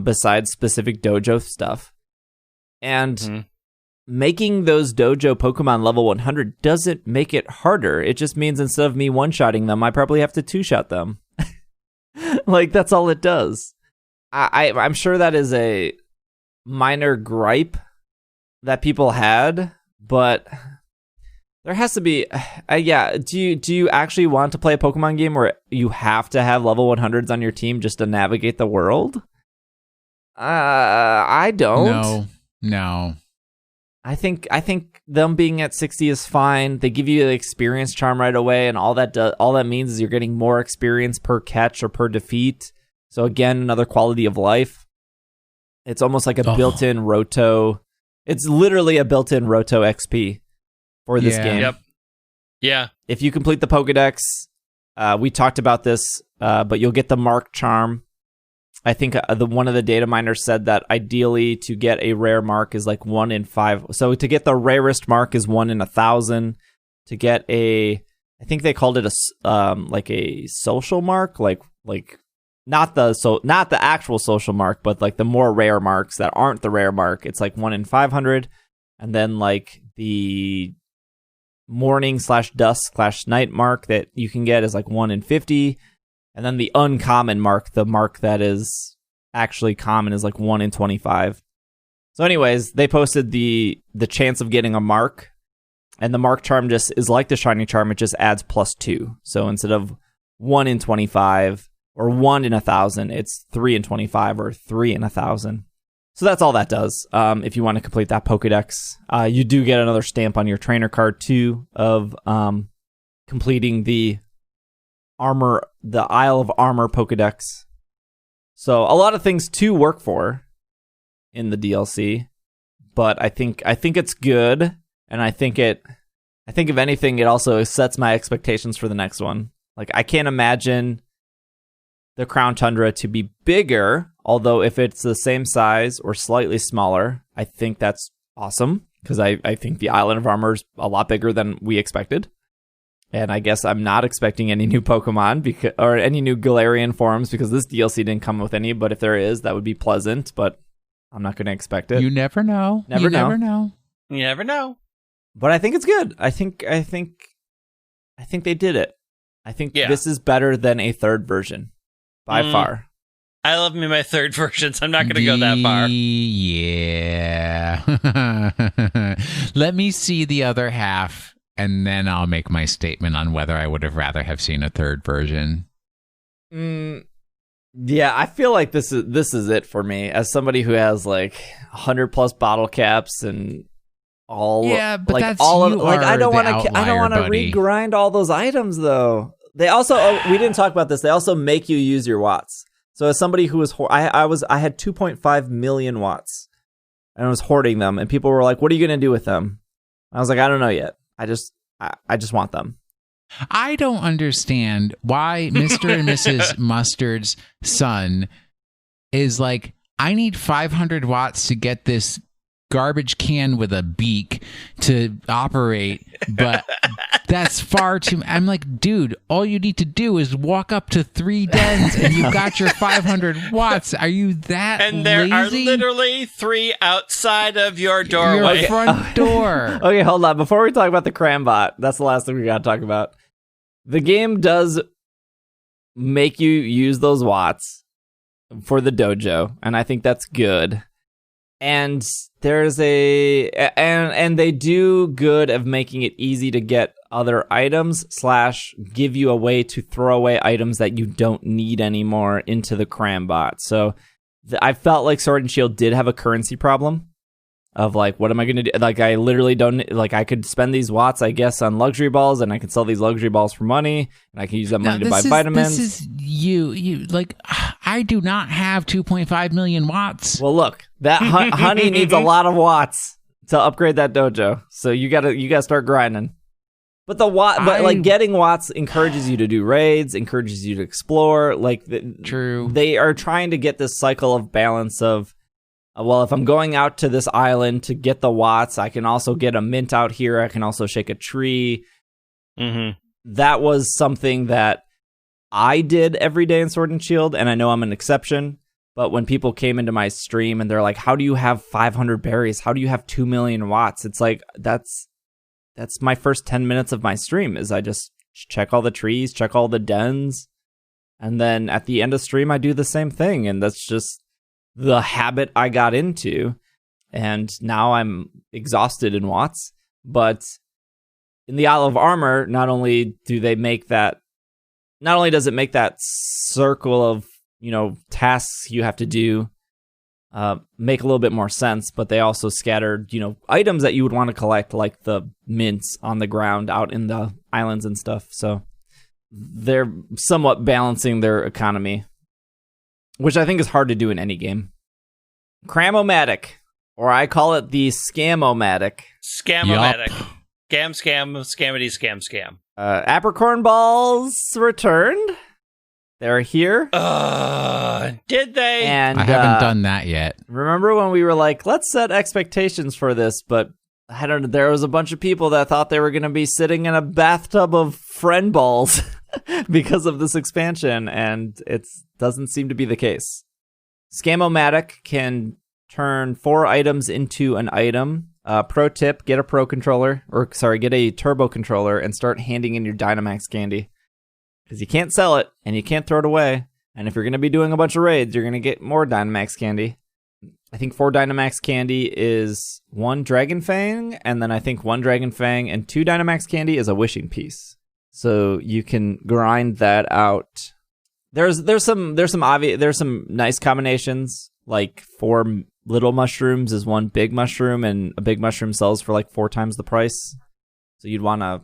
besides specific Dojo stuff. And making those Dojo Pokemon level 100 doesn't make it harder. It just means instead of me one-shotting them, I probably have to two-shot them. Like, that's all it does. I'm sure that is a minor gripe that people had, but there has to be... do you actually want to play a Pokemon game where you have to have level 100s on your team just to navigate the world? I don't. No. I think them being at 60 is fine. They give you the experience charm right away, and all that means is you're getting more experience per catch or per defeat. So again, another quality of life. It's almost like a built-in Roto. It's literally a built-in Roto XP for this game. Yep. Yeah. If you complete the Pokédex, we talked about this, but you'll get the Mark charm. I think one of the data miners said that ideally to get a rare mark is like 1 in 5. So to get the rarest mark is 1 in 1,000. To get I think they called it like a social mark, like not the actual social mark, but like the more rare marks that aren't the rare mark. It's like 1 in 500, and then like the morning/dusk/night mark that you can get is like 1 in 50. And then the uncommon mark, the mark that is actually common, is like 1 in 25. So anyways, they posted the chance of getting a mark. And the mark charm just is like the shiny charm. It just adds +2. So instead of 1 in 25 or 1 in 1,000, it's 3 in 25 or 3 in 1,000. So that's all that does. If you want to complete that Pokédex, you do get another stamp on your trainer card too of completing the Isle of Armor Pokédex. So a lot of things to work for in the DLC, but I think it's good, and I think if anything, it also sets my expectations for the next one. Like, I can't imagine the Crown Tundra to be bigger, although if it's the same size or slightly smaller, I think that's awesome, because I think the Island of Armor is a lot bigger than we expected. And I guess I'm not expecting any new Pokemon or any new Galarian forms, because this DLC didn't come with any. But if there is, that would be pleasant. But I'm not going to expect it. You never know. Never know. You never know. But I think it's good. I think they did it. I think this is better than a third version by far. I love me my third version, so I'm not going to go that far. Yeah. Let me see the other half, and then I'll make my statement on whether I would have rather have seen a third version. Yeah, I feel like this is it for me as somebody who has like 100+ bottle caps and all. Yeah, but like that's all you of, like are I don't want the to. I don't want to buddy. regrind all those items though. They also we didn't talk about this. They also make you use your watts. So as somebody who was I had 2.5 million watts, and I was hoarding them, and people were like, "What are you going to do with them?" I was like, "I don't know yet. I just want them." I don't understand why Mr. and Mrs. Mustard's son is like, I need 500 watts to get this garbage can with a beak to operate, but that's far too. I'm like, dude, all you need to do is walk up to 3 dens and you've got your 500 watts. Are you that And there lazy? are literally 3 outside of your doorway. Your front door. Okay, hold on. Before we talk about the Cram-bot, that's the last thing we gotta talk about. The game does make you use those watts for the dojo, and I think that's good. And there's and they do good of making it easy to get other items / give you a way to throw away items that you don't need anymore into the Cram-bot. So I felt like Sword and Shield did have a currency problem of like, what am I going to do? Like, I literally don't, like, I could spend these watts, I guess, on luxury balls, and I could sell these luxury balls for money, and I can use that money to buy vitamins. This is you, like, I do not have 2.5 million watts. Well, look, that honey needs a lot of watts to upgrade that dojo. So you gotta start grinding. But getting watts encourages you to do raids, encourages you to explore. Like, True. They are trying to get this cycle of balance of, well, if I'm going out to this island to get the watts, I can also get a mint out here. I can also shake a tree. Mm-hmm. That was something that I did every day in Sword and Shield, and I know I'm an exception. But when people came into my stream and they're like, how do you have 500 berries? How do you have 2 million watts? It's like, that's my first 10 minutes of my stream, is I just check all the trees, check all the dens. And then at the end of stream, I do the same thing. And that's just the habit I got into. And now I'm exhausted in watts. But in the Isle of Armor, not only does it make that circle of, tasks you have to do make a little bit more sense, but they also scattered, items that you would want to collect, like the mints on the ground out in the islands and stuff. So they're somewhat balancing their economy, which I think is hard to do in any game. Cram-o-matic, or I call it the Scam-o-matic. Scam-o-matic. Scam. Apricorn balls returned. They're here. Did they? And I haven't done that yet. Remember when we were like, let's set expectations for this, but I don't know, there was a bunch of people that thought they were going to be sitting in a bathtub of friend balls because of this expansion, and it doesn't seem to be the case. Scam-o-matic can turn 4 items into an item. Pro tip, get a get a turbo controller and start handing in your Dynamax candy. Because you can't sell it, and you can't throw it away. And if you're going to be doing a bunch of raids, you're going to get more Dynamax candy. I think 4 Dynamax candy is 1 Dragon Fang, and then I think 1 Dragon Fang and 2 Dynamax candy is a wishing piece. So you can grind that out. There's some nice combinations, like 4 little mushrooms is 1 big mushroom, and a big mushroom sells for like 4 times the price. So you'd want to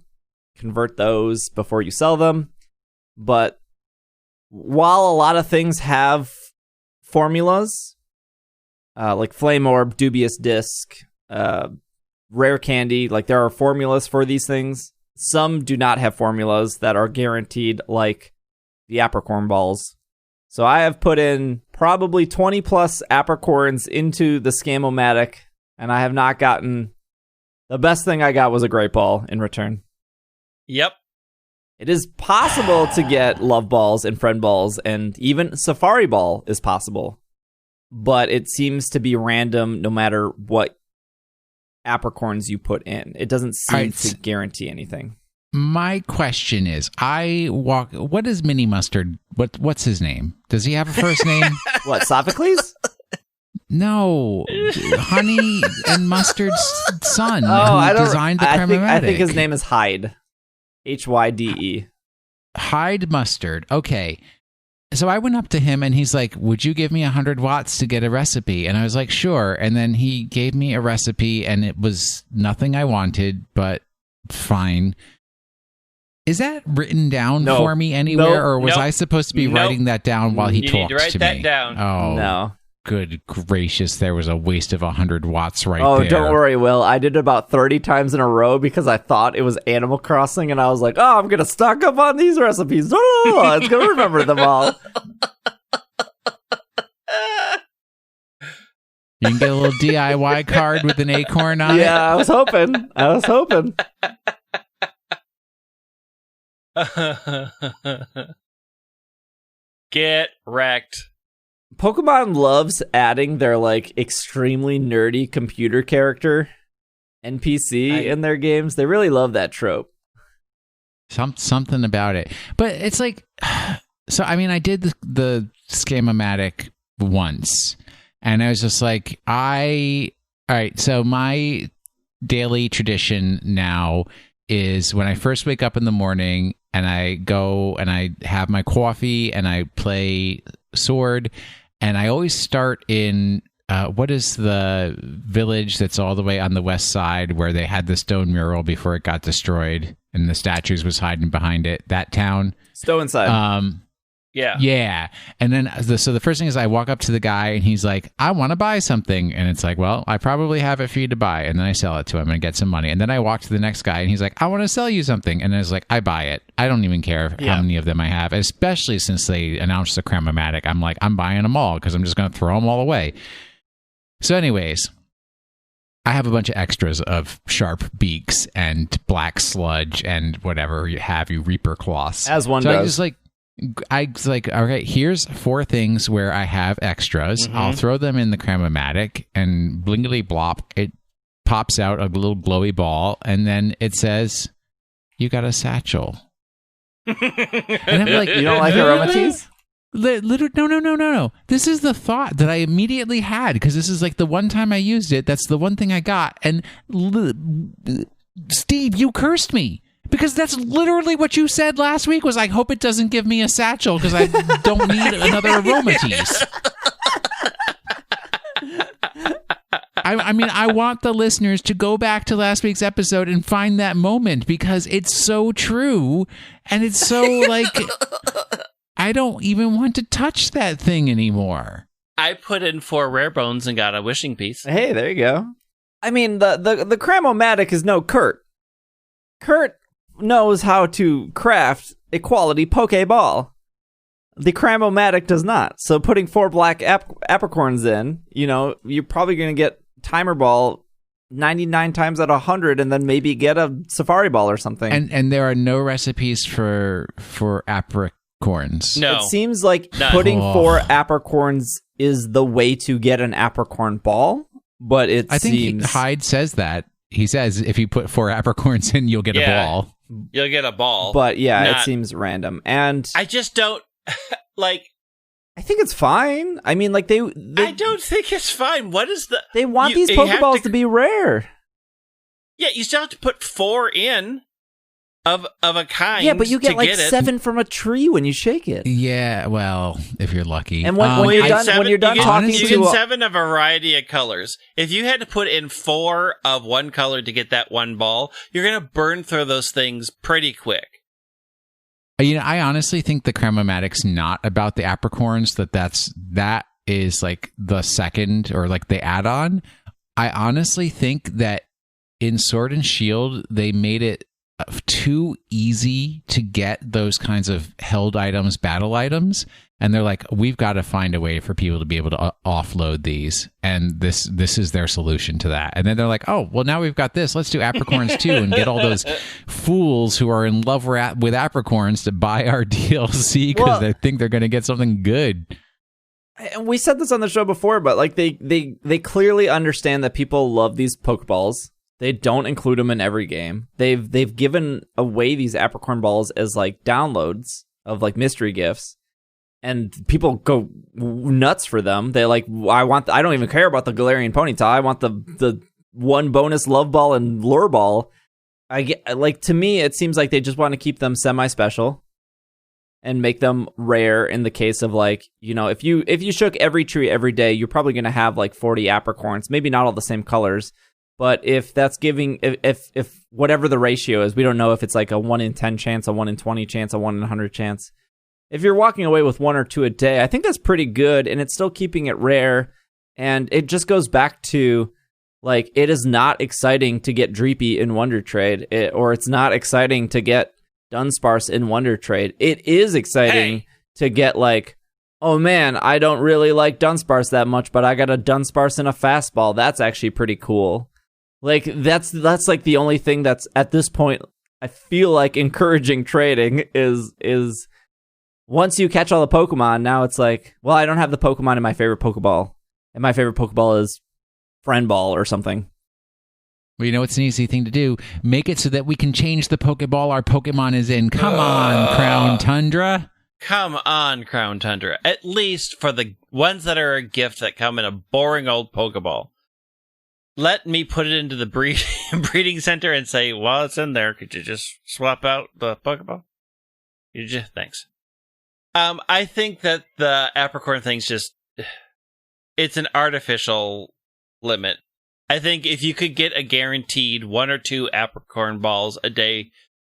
convert those before you sell them. But while a lot of things have formulas, like Flame Orb, Dubious Disc, Rare Candy, like there are formulas for these things. Some do not have formulas that are guaranteed, like the Apricorn balls. So I have put in probably 20 plus Apricorns into the Scam-o-matic, and I have not gotten... The best thing I got was a Great Ball in return. Yep. It is possible to get Love Balls and Friend Balls, and even Safari Ball is possible. But it seems to be random no matter what Apricorns you put in. It doesn't seem to guarantee anything. My question is, what is Mini Mustard? What's his name? Does he have a first name? What, Sophocles? No, Honey and Mustard's son who designed the Cram-o-matic. I think his name is Hyde. Hyde. Hyde Mustard. Okay. So I went up to him and he's like, would you give me 100 watts to get a recipe? And I was like, sure. And then he gave me a recipe and it was nothing I wanted, but fine. Is that written down for me anywhere? Or was I supposed to be writing that down while he talked to me? You need to write that down. Oh. No. good gracious, there was a waste of 100 watts there. Don't worry, Will. I did it about 30 times in a row because I thought it was Animal Crossing, and I was like, oh, I'm going to stock up on these recipes. Oh, it's going to remember them all. You can get a little DIY card with an acorn on it. Yeah, I was hoping. Get wrecked. Pokemon loves adding their like extremely nerdy computer character NPC in their games. They really love that trope. Something about it. But it's like, so I mean, I did the Cram-o-matic once, and I was just like, all right, so my daily tradition now is when I first wake up in the morning and I go and I have my coffee and I play Sword, and I always start in what is the village that's all the way on the west side where they had the stone mural before it got destroyed and the statues was hiding behind it, that town? Stownside. Yeah. And then, so the first thing is I walk up to the guy and he's like, I want to buy something. And it's like, well, I probably have it for you to buy. And then I sell it to him and get some money. And then I walk to the next guy and he's like, I want to sell you something. And I was like, I buy it. I don't even care how many of them I have, especially since they announced the Cram-o-matic. I'm like, I'm buying them all because I'm just going to throw them all away. So anyways, I have a bunch of extras of sharp beaks and black sludge and whatever you have, Reaper cloths. As one so does. I was like, okay, here's 4 things where I have extras. I'll throw them in the Cram-o-matic, and blingly blop, it pops out a little glowy ball, and then it says, you got a satchel. And I'm like, you don't like aromatics? No. This is the thought that I immediately had, because this is like the one time I used it. That's the one thing I got. And Steve, you cursed me. Because that's literally what you said last week was, I hope it doesn't give me a satchel because I don't need another aromatics. I mean, I want the listeners to go back to last week's episode and find that moment because it's so true. And it's so like, I don't even want to touch that thing anymore. I put in 4 rare bones and got a wishing piece. Hey, there you go. I mean, the Cram-o-matic is no Kurt. Kurt knows how to craft a quality Pokeball. The Cram-o-matic does not. So putting 4 black apricorns in, you're probably going to get Timer Ball 99 times out of 100 and then maybe get a Safari Ball or something. And there are no recipes for apricorns. No. It seems like putting 4 apricorns is the way to get an apricorn ball, but I think Hyde says that. He says if you put 4 apricorns in, you'll get a ball. You'll get a ball. But it seems random. And I just don't like. I think it's fine. I mean, like they I don't think it's fine. What is the? They want these Pokeballs to be rare. Yeah, you still have to put 4 in of a kind. Yeah, but you get like 7 from a tree when you shake it. Yeah, well, if you're lucky. And when you're done talking you get 7 of a variety of colors. If you had to put in 4 of one color to get that one ball, you're gonna burn through those things pretty quick. I honestly think the Cram-o-matic's not about the apricorns. That is like the second or like the add-on. I honestly think that in Sword and Shield they made it too easy to get those kinds of held items, battle items, and they're like, we've got to find a way for people to be able to offload these, and this is their solution to that. And then they're like, oh, well, now we've got this, let's do apricorns too, and get all those fools who are in love with apricorns to buy our DLC because they think they're going to get something good. And we said this on the show before, but like they clearly understand that people love these Pokeballs. They don't include them in every game. They've given away these apricorn balls as like downloads of like mystery gifts, and people go nuts for them. They like, I don't even care about the Galarian Ponyta. I want the one bonus love ball and lure ball. To me, it seems like they just want to keep them semi-special and make them rare. In the case of like, if you shook every tree every day, you're probably going to have like 40 apricorns, maybe not all the same colors. But if that's giving, if whatever the ratio is, we don't know if it's like a 1 in 10 chance, a 1 in 20 chance, a 1 in 100 chance. if you're walking away with 1 or 2 a day, I think that's pretty good, and it's still keeping it rare. And it just goes back to, like, it is not exciting to get Dreepy in Wonder Trade, or it's not exciting to get Dunsparce in Wonder Trade. It is exciting to get, like, oh man, I don't really like Dunsparce that much, but I got a Dunsparce and a fastball. That's actually pretty cool. Like, that's like the only thing that's, at this point, I feel like encouraging trading is once you catch all the Pokemon, now it's like, well, I don't have the Pokemon in my favorite Pokeball, and my favorite Pokeball is Friend Ball or something. Well, you know, it's an easy thing to do. Make it so that we can change the Pokeball our Pokemon is in. Come on, Crown Tundra. Come on, Crown Tundra. At least for the ones that are a gift that come in a boring old Pokeball. Let me put it into the breeding center and say, while it's in there, could you just swap out the Pokeball? Thanks. I think that the Apricorn thing's just, it's an artificial limit. I think if you could get a guaranteed 1 or 2 Apricorn balls a day,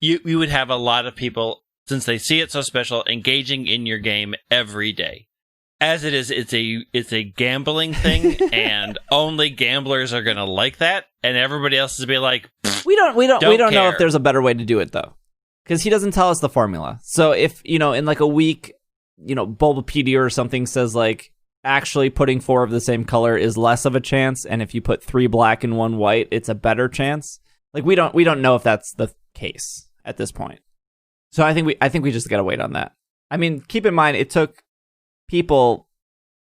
you would have a lot of people, since they see it so special, engaging in your game every day. As it is, it's a gambling thing, and only gamblers are gonna like that, and everybody else is be like, we don't know if there's a better way to do it though, because he doesn't tell us the formula. So if, you know, in like a week, you know, Bulbapedia or something says like, actually putting 4 of the same color is less of a chance, and if you put 3 black and 1 white, it's a better chance. Like, we don't know if that's the case at this point. So I think we just gotta wait on that. I mean, keep in mind, it took people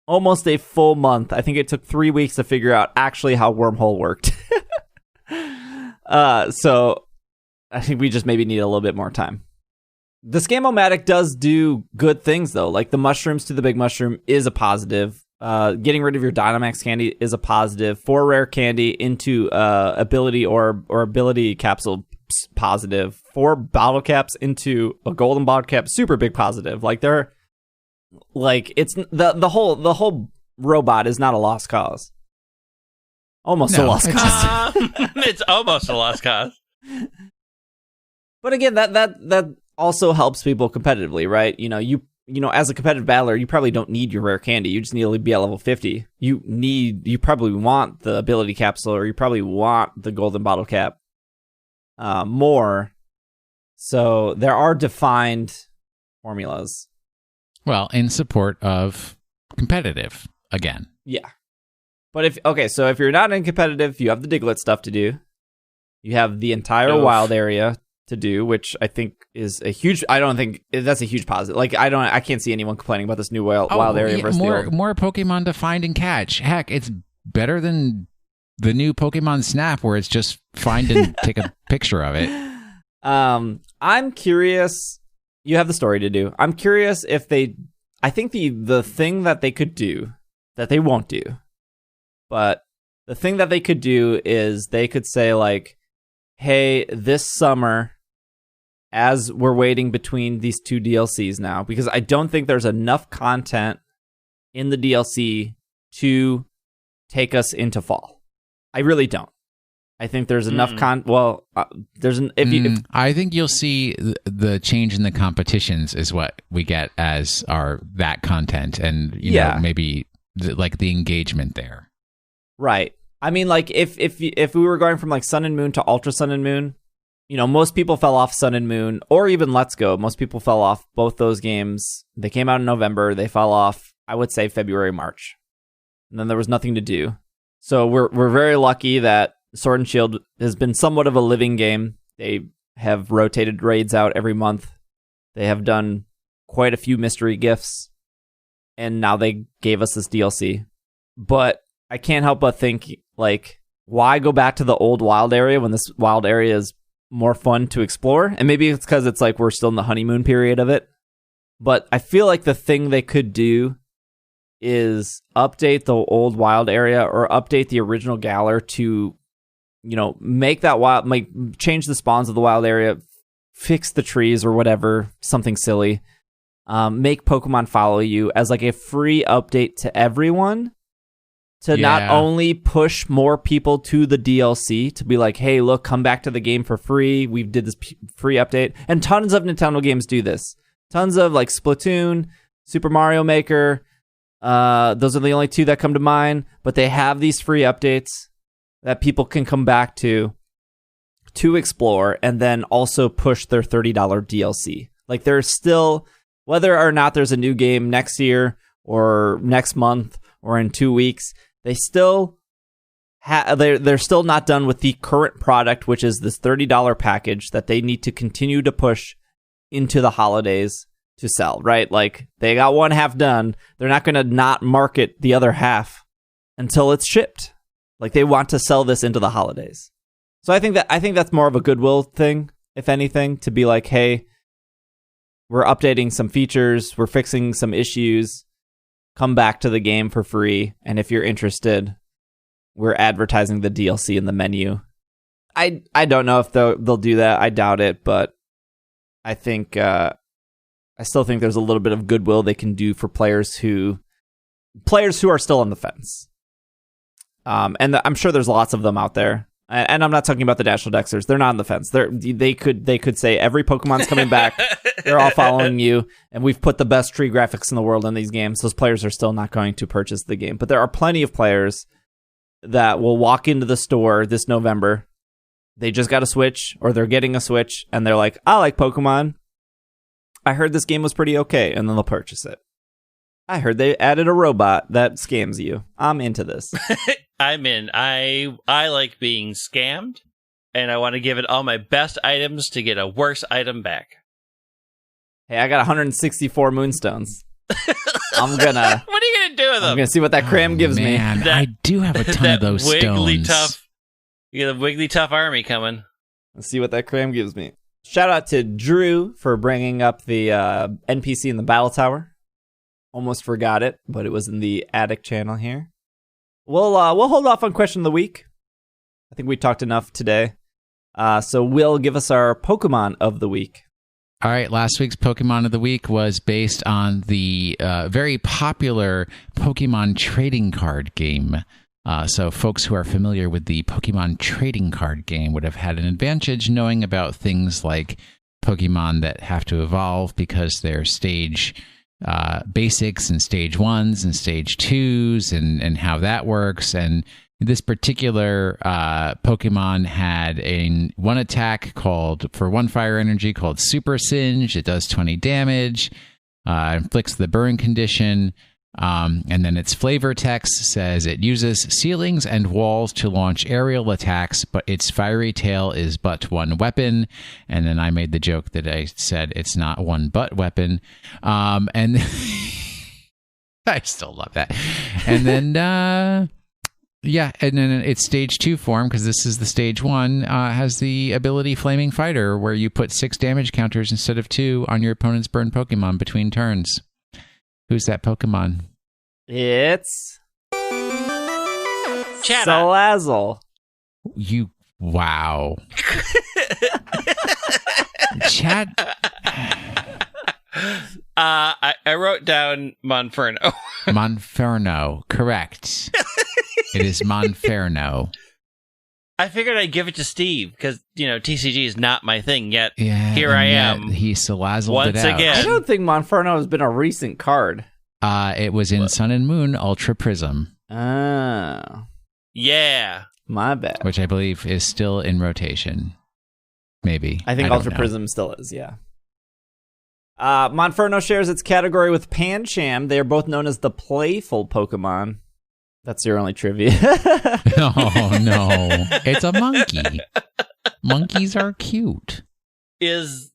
almost a full month. I think it took 3 weeks to figure out actually how Wormhole worked. So I think we just maybe need a little bit more time. The Cram-o-matic does do good things, though. Like, the mushrooms to the big mushroom is a positive. Getting rid of your Dynamax candy is a positive. 4 rare candy into ability or ability capsule, positive. 4 bottle caps into a golden bottle cap, super big positive. Like, they're like, it's the whole robot is not a lost cause. Almost a lost cause. It's almost a lost cause. But again, that also helps people competitively, right? You know, as a competitive battler, you probably don't need your rare candy. You just need to be at level 50. You probably want the ability capsule, or you probably want the golden bottle cap more. So there are defined formulas. Well, in support of competitive, again. Yeah. But if you're not in competitive, you have the Diglett stuff to do. You have the entire wild area to do, which I think is a huge, I don't think that's a huge positive. Like, I can't see anyone complaining about this new wild area versus more the old. More Pokemon to find and catch. Heck, it's better than the new Pokemon Snap, where it's just find and take a picture of it. I'm curious. You have the story to do. I'm curious if I think the thing that they could do, that they won't do, but the thing that they could do is they could say, like, hey, this summer, as we're waiting between these 2 DLCs now, because I don't think there's enough content in the DLC to take us into fall. I really don't. I think there's enough I think you'll see the change in the competitions is what we get as that content, and you know, maybe like the engagement there. Right. I mean, like, if we were going from like Sun and Moon to Ultra Sun and Moon, you know, most people fell off Sun and Moon, or even Let's Go. Most people fell off both those games. They came out in November. They fell off, I would say, February, March. And then there was nothing to do. So we're very lucky that Sword and Shield has been somewhat of a living game. They have rotated raids out every month. They have done quite a few mystery gifts. And now they gave us this DLC. But I can't help but think, like, why go back to the old wild area when this wild area is more fun to explore? And maybe it's because it's like we're still in the honeymoon period of it. But I feel like the thing they could do is update the old wild area, or update the original Galar to, you know, make that wild, like, change the spawns of the wild area, fix the trees or whatever, something silly. Make Pokemon follow you as like a free update to everyone. To not only push more people to the DLC, to be like, hey, look, come back to the game for free. We did this free update. And tons of Nintendo games do this. Tons of like Splatoon, Super Mario Maker. Those are the only two that come to mind, but they have these free updates that people can come back to explore and then also push their $30 DLC. Like there's still, whether or not there's a new game next year or next month or in 2 weeks, they still they're still not done with the current product, which is this $30 package that they need to continue to push into the holidays to sell, right? Like they got one half done. They're not going to not market the other half until it's shipped. Like they want to sell this into the holidays. So I think that's more of a goodwill thing, if anything, to be like, hey, we're updating some features, we're fixing some issues, come back to the game for free, and if you're interested, we're advertising the DLC in the menu. I don't know if they'll do that. I doubt it, but I think I still think there's a little bit of goodwill they can do for players who are still on the fence. And I'm sure there's lots of them out there. And I'm not talking about the National Dexters. They're not on the fence. They could say every Pokemon's coming back. They're all following you, and we've put the best tree graphics in the world in these games. Those players are still not going to purchase the game. But there are plenty of players that will walk into the store this November. They just got a Switch, or they're getting a Switch, and they're like, I like Pokemon. I heard this game was pretty okay, and then they'll purchase it. I heard they added a robot that scams you. I'm into this. I'm in. I like being scammed, and I want to give it all my best items to get a worse item back. Hey, I got 164 Moonstones. I'm gonna... What are you gonna do with them? I'm gonna see what that cram gives me. I do have a ton of those stones. You got a Wigglytuff army coming. Let's see what that cram gives me. Shout out to Drew for bringing up the NPC in the Battle Tower. Almost forgot it, but it was in the Attic channel here. We'll hold off on question of the week. I think we talked enough today. So Will, give us our Pokemon of the week. All right, last week's Pokemon of the week was based on the very popular Pokemon trading card game. So folks who are familiar with the Pokemon trading card game would have had an advantage knowing about things like Pokemon that have to evolve because they're stage basics and stage 1s and stage 2s and how that works. And this particular Pokemon had one attack for 1 fire energy called Super Singe. It does 20 damage, inflicts the burn condition, and then its flavor text says it uses ceilings and walls to launch aerial attacks, but its fiery tail is but 1 weapon. And then I made the joke that I said it's not 1 but weapon. And I still love that. And then... yeah, and then its stage 2 form, because this is the stage 1, has the ability Flaming Fighter, where you put 6 damage counters instead of 2 on your opponent's burn Pokemon between turns. Who's that Pokemon? It's... Chatot. Salazzle. Wow. Chat... I wrote down Monferno. Monferno, correct. It is Monferno. I figured I'd give it to Steve because, TCG is not my thing yet. Yeah, here I am. He Salazzled once it out. again. I don't think Monferno has been a recent card. It was in Sun and Moon Ultra Prism. Oh. Yeah. My bad. Which I believe is still in rotation. Maybe. I think Ultra Prism still is, yeah. Monferno shares its category with Pancham. They are both known as the playful Pokemon. That's your only trivia. Oh, no. It's a monkey. Monkeys are cute. Is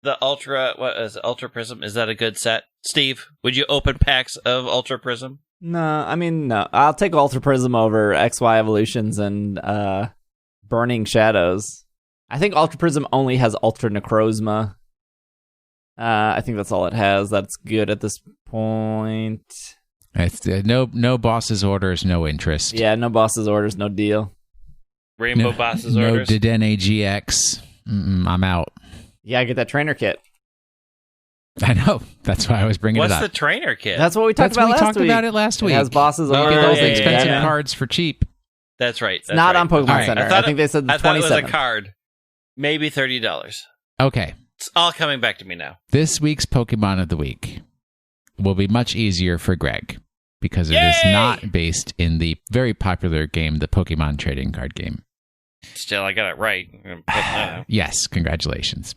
the Ultra Prism, is that a good set? Steve, would you open packs of Ultra Prism? No. I'll take Ultra Prism over XY Evolutions and Burning Shadows. I think Ultra Prism only has Ultra Necrozma. I think that's all it has. That's good at this point. It's no boss's orders, no interest. Yeah, no boss's orders, no deal. Rainbow boss's orders. No Dedenne GX. I'm out. Yeah, I get that trainer kit. I know. That's why I was bringing it up. What's the trainer kit? That's what we talked about last week. We talked about it last week. It has boss's orders. orders. Get those expensive cards for cheap. That's right. It's not on Pokemon Center. I think they said the 27th. I thought it was a card. Maybe $30. Okay. It's all coming back to me now. This week's Pokemon of the Week will be much easier for Greg because it is not based in the very popular game, the Pokemon trading card game. Still, I got it right. Yes, congratulations.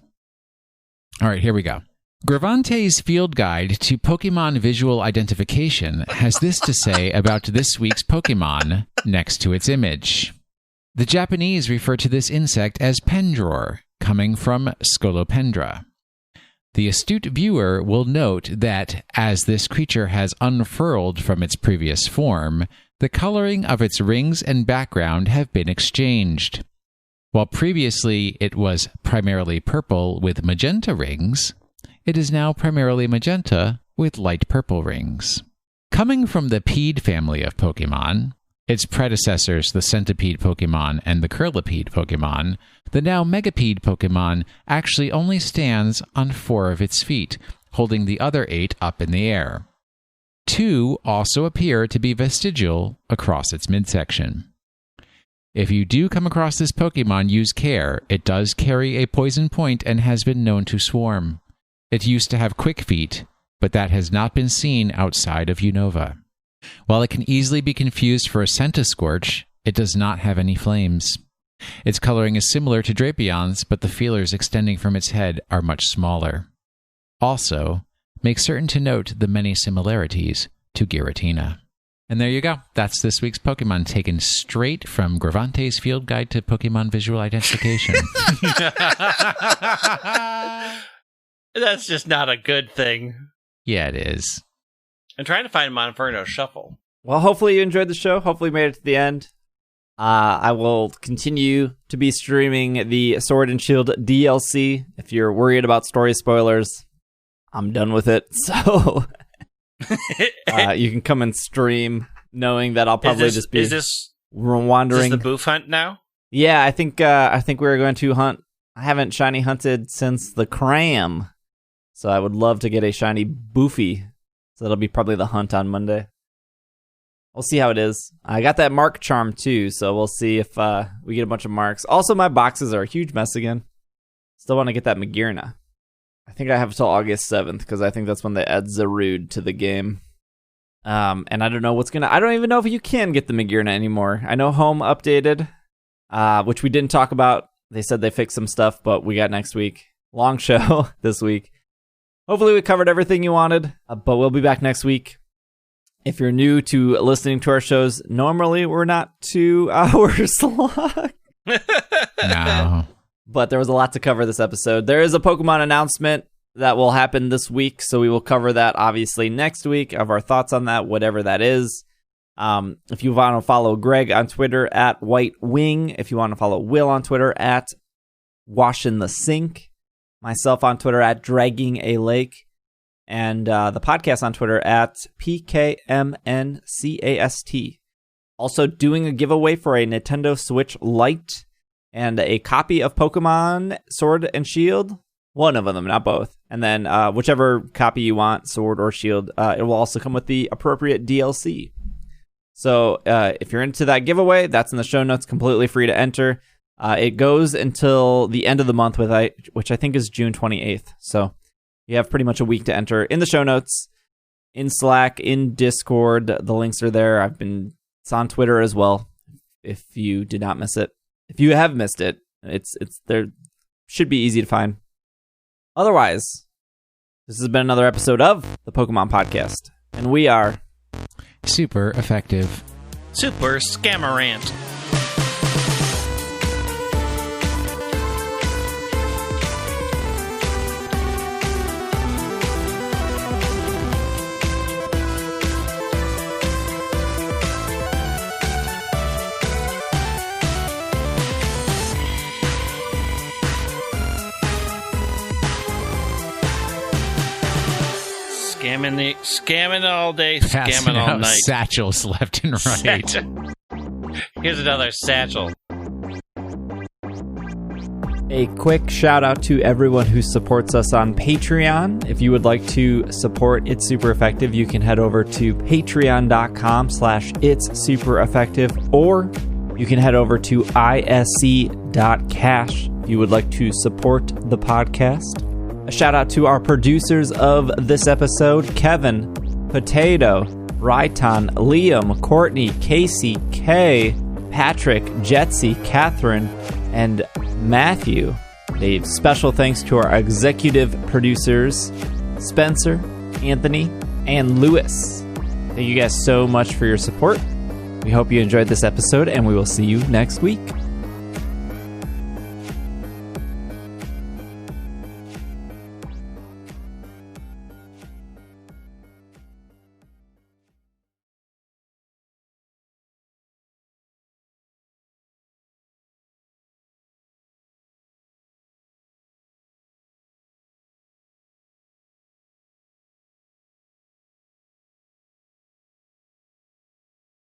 All right, here we go. Gravante's Field Guide to Pokemon Visual Identification has this to say about this week's Pokemon next to its image. The Japanese refer to this insect as pendror, coming from Scolopendra. The astute viewer will note that as this creature has unfurled from its previous form, the coloring of its rings and background have been exchanged. While previously it was primarily purple with magenta rings, it is now primarily magenta with light purple rings. Coming from the Pede family of Pokemon, its predecessors, the Centipede Pokemon and the Curlipede Pokemon, the now Megapede Pokemon actually only stands on 4 of its feet, holding the other 8 up in the air. 2 also appear to be vestigial across its midsection. If you do come across this Pokemon, use care. It does carry a poison point and has been known to swarm. It used to have quick feet, but that has not been seen outside of Unova. While it can easily be confused for a Centiskorch, it does not have any flames. Its coloring is similar to Drapion's, but the feelers extending from its head are much smaller. Also, make certain to note the many similarities to Giratina. And there you go. That's this week's Pokemon, taken straight from Gravante's Field Guide to Pokemon Visual Identification. That's just not a good thing. Yeah, it is. I'm trying to find Monferno Shuffle. Well, hopefully you enjoyed the show. Hopefully you made it to the end. I will continue to be streaming the Sword and Shield DLC. If you're worried about story spoilers, I'm done with it. So you can come and stream knowing that I'll probably just be wandering. Is this the boof hunt now? Yeah, I think we're going to hunt. I haven't shiny hunted since the Cram. So I would love to get a shiny Boofy. So that'll be probably the hunt on Monday. We'll see how it is. I got that mark charm too, so we'll see if we get a bunch of marks. Also, my boxes are a huge mess again. Still want to get that Magearna. I think I have until August 7th, because I think that's when they add Zarude to the game. And I don't know I don't even know if you can get the Magearna anymore. I know Home updated, which we didn't talk about. They said they fixed some stuff, but we got next week. Long show this week. Hopefully we covered everything you wanted, but we'll be back next week. If you're new to listening to our shows, normally we're not 2 hours long. No. But there was a lot to cover this episode. There is a Pokemon announcement that will happen this week, so we will cover that obviously next week, of our thoughts on that, whatever that is. If you want to follow Greg on Twitter at White Wing, if you want to follow Will on Twitter at Wash in the Sink, myself on Twitter at Dragging a Lake, and the podcast on Twitter at PKMNcast. Also doing a giveaway for a Nintendo Switch Lite and a copy of Pokemon Sword and Shield. One of them, not both. And then whichever copy you want, Sword or Shield, it will also come with the appropriate DLC. So if you're into that giveaway, that's in the show notes, completely free to enter. It goes until the end of the month, which I think is June 28th. So you have pretty much a week to enter. In the show notes, in Slack, in Discord, the links are there. It's on Twitter as well, if you did not miss it. If you have missed it, it's there. Should be easy to find. Otherwise, this has been another episode of the Pokemon Podcast, and we are super effective. Super Scammerant. Scamming all day, scamming all night. Satchels left and right. Here's another satchel. A quick shout out to everyone who supports us on Patreon. If you would like to support It's Super Effective, you can head over to patreon.com/It's Super Effective, or you can head over to isc.cash if you would like to support the podcast. A shout out to our producers of this episode, Kevin, Potato, Raitan, Liam, Courtney, Casey, Kay, Patrick, Jetsy, Catherine, and Matthew. A special thanks to our executive producers, Spencer, Anthony, and Lewis. Thank you guys so much for your support. We hope you enjoyed this episode, and we will see you next week.